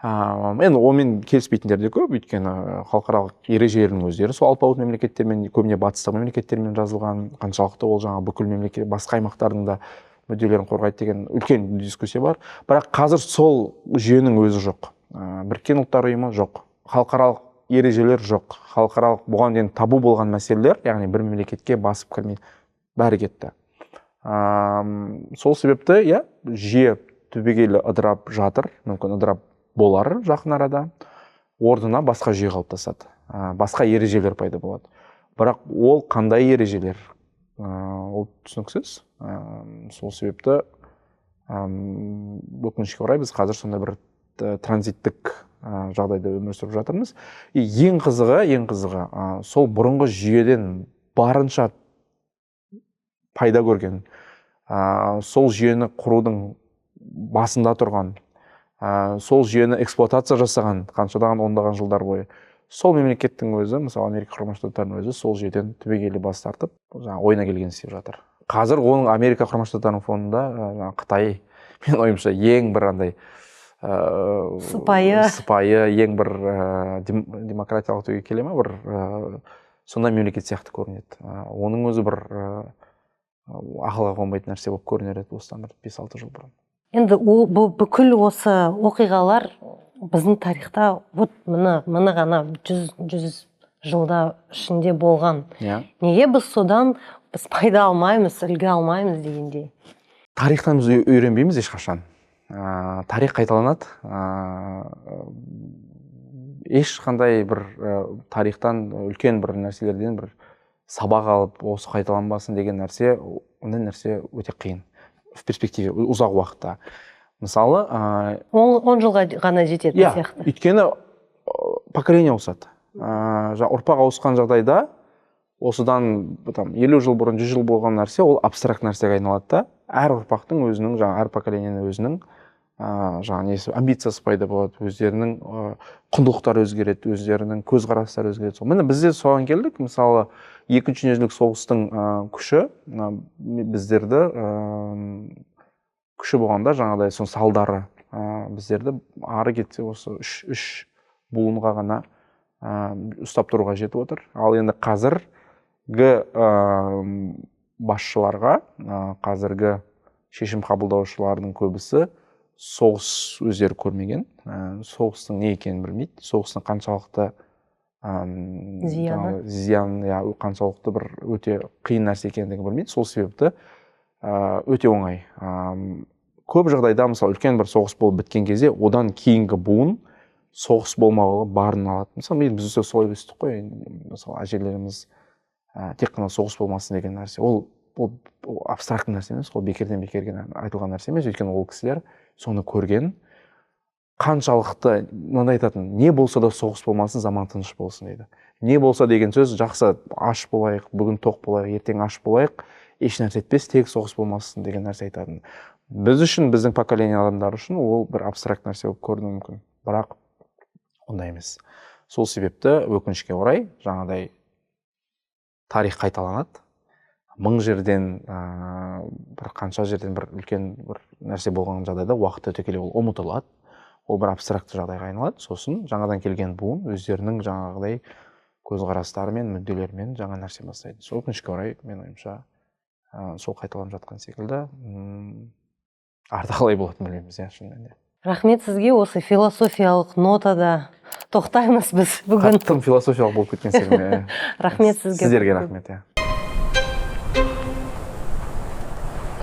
Енді онымен келіспейтіндер де көп, өйткені халықаралық ережелердің өздері сол алпауыт мемлекеттермен, көбіне батыстық мемлекеттермен жазылған, қаншалықты ол жаңа бүкіл мемлекет басқа аймақтардың да мүдделерін қорғайды деген үлкен дискуссия бар. Бірақ қазір сол жүйенің өзі жоқ. Біріккен ұлттар ұйымы жоқ, халықаралық ережелер жоқ, халықаралық бұған дейін табу болған мәселелер, яғни бір мемлекетке басып кірмей бәрі кетті. Сол себепті жүйе түбегейлі ыдырап жатыр, мүмкін ыдырап болар жақын арада, орнына басқа жүйе қалыптасады, басқа ережелер пайда болады. Бірақ ол қандай ережелер, ол түсініксіз. Сол себепті өкінішке орай біз қазір сондай бір транзиттік жағдайда өмір сүріп жатырмыз. Ең қызығы сол бұрынғы жүйеден барынша пайда көрген, сол жүйені құрудың басында тұрған, сол жүйені эксплуатация жасаған қаншадаған ондаған жылдар бойы, сол мемлекеттің өзі, мысалы Америка Құрама Штаттарының өзі сол жүйеден түбегейлі бас тартып, ойына келгенін істеп жатыр. Қазір оның Америка Құрама Штаттарының фонында Қытай, мен ойымша, ең бір андай сыпайы, ең бір демократиялық түрге келе ме, бір сондай мемлекет сияқты көрінеді. Оның өзі бір ақылға қонбайтын нәрсе болып көрінер еді осыдан бір 5-6 жыл бұрын. Енді бүкіл осы оқиғалар біздің тарихта мына ғана 100 жылда ішінде болған. Неге біз содан пайда алмаймыз, үлгі алмаймыз дегендей? Тарихтан біз үйренбейміз ешқашан. Тарих қайталанады. Ешқандай бір тарихтан үлкен бір нәрселерден бір сабақ алып, осы қайталанбасын деген нәрсе, ондай нәрсе өте қиын. В перспективе, ұзақ уақытта. Мысалы, 10 жылға ғана жететін сияқты. Өйткені поколение ауысады. Ұрпақ ауысқан жағдайда, осыдан 50 жыл бұрын, 100 жыл болған нәрсе, ол абстракт нәрсеге айналады да. Әр ұрпақтың өзінің, әр поколениенің өзінің амбициясы пайда болады, өздерінің құндылықтары өзгереді, өздерінің көзқарастары өзгереді. Міне бізде соған келдік. Мысалы, Екінші дүниежүзілік соғыстың күші біздерді күші болғанда жаңағыдай сон салдары біздерді ары кетсе осы үш буынға ғана ұстап тұруға жетіп отыр. Ал енді қазіргі басшыларға, қазіргі шешім қабылдаушылардың көбісі соғыс өздері көрмеген, соғыстың не екенін білмейді, соғыстың қаншалықты зиян, қаншалықты бір өте қиын нәрсе екендігін білмейді. Сол себепті өте оңай. Көп жағдайда, мысалы, үлкен бір соғыс болып біткен кезде, одан кейінгі буын соғыс болмауға барын алады. Мысалы, біз солай өстік қой, мысалы, әжелеріміз тек қана соғыс болмасын деген нәрсе. Ол абстракт нәрсе емес, ол бекерден айтылған нәрсе емес, өйткені ол кісілер соны көрген. Қаншалықты, мынандай айтатын, не болса да соғыс болмасын, заман тыныш болсын дейді. Не болса деген сөз, жақсы аш болайық, бүгін тоқ болайық, ертең аш болайық, еш нәрсе етпес, тек соғыс болмасын деген нәрсе айтатын. Біз үшін, біздің поколение адамдар үшін ол бір абстракт нәрсе болып көрінуі мүмкін. Бірақ ондай емес. Сол себепті өкінішке орай, жаңағыдай тарих қайталанады. 1000 жерден, бір қанша жерден бір үлкен бір нәрсе болған жағдайда уақыт өте келе ол ұмытылады. Ол бір абстракты жағдайға айналады. Сосын жаңадан келген буын өздерінің жаңағыдай көзқарастарымен, мүдделерімен жаңа нәрсе бастайды. Сол өкінішке орай, мен ойымша, сол қайталанып жатқан секілді. Арты қалай болатынын білмейміз, шынымен де. Рахмет сізге, осы философиялық нотада тоқтаймыз біз бүгін. Тым философиялық болып кеткен секілді. Рахмет сізге. Сіздерге рахмет.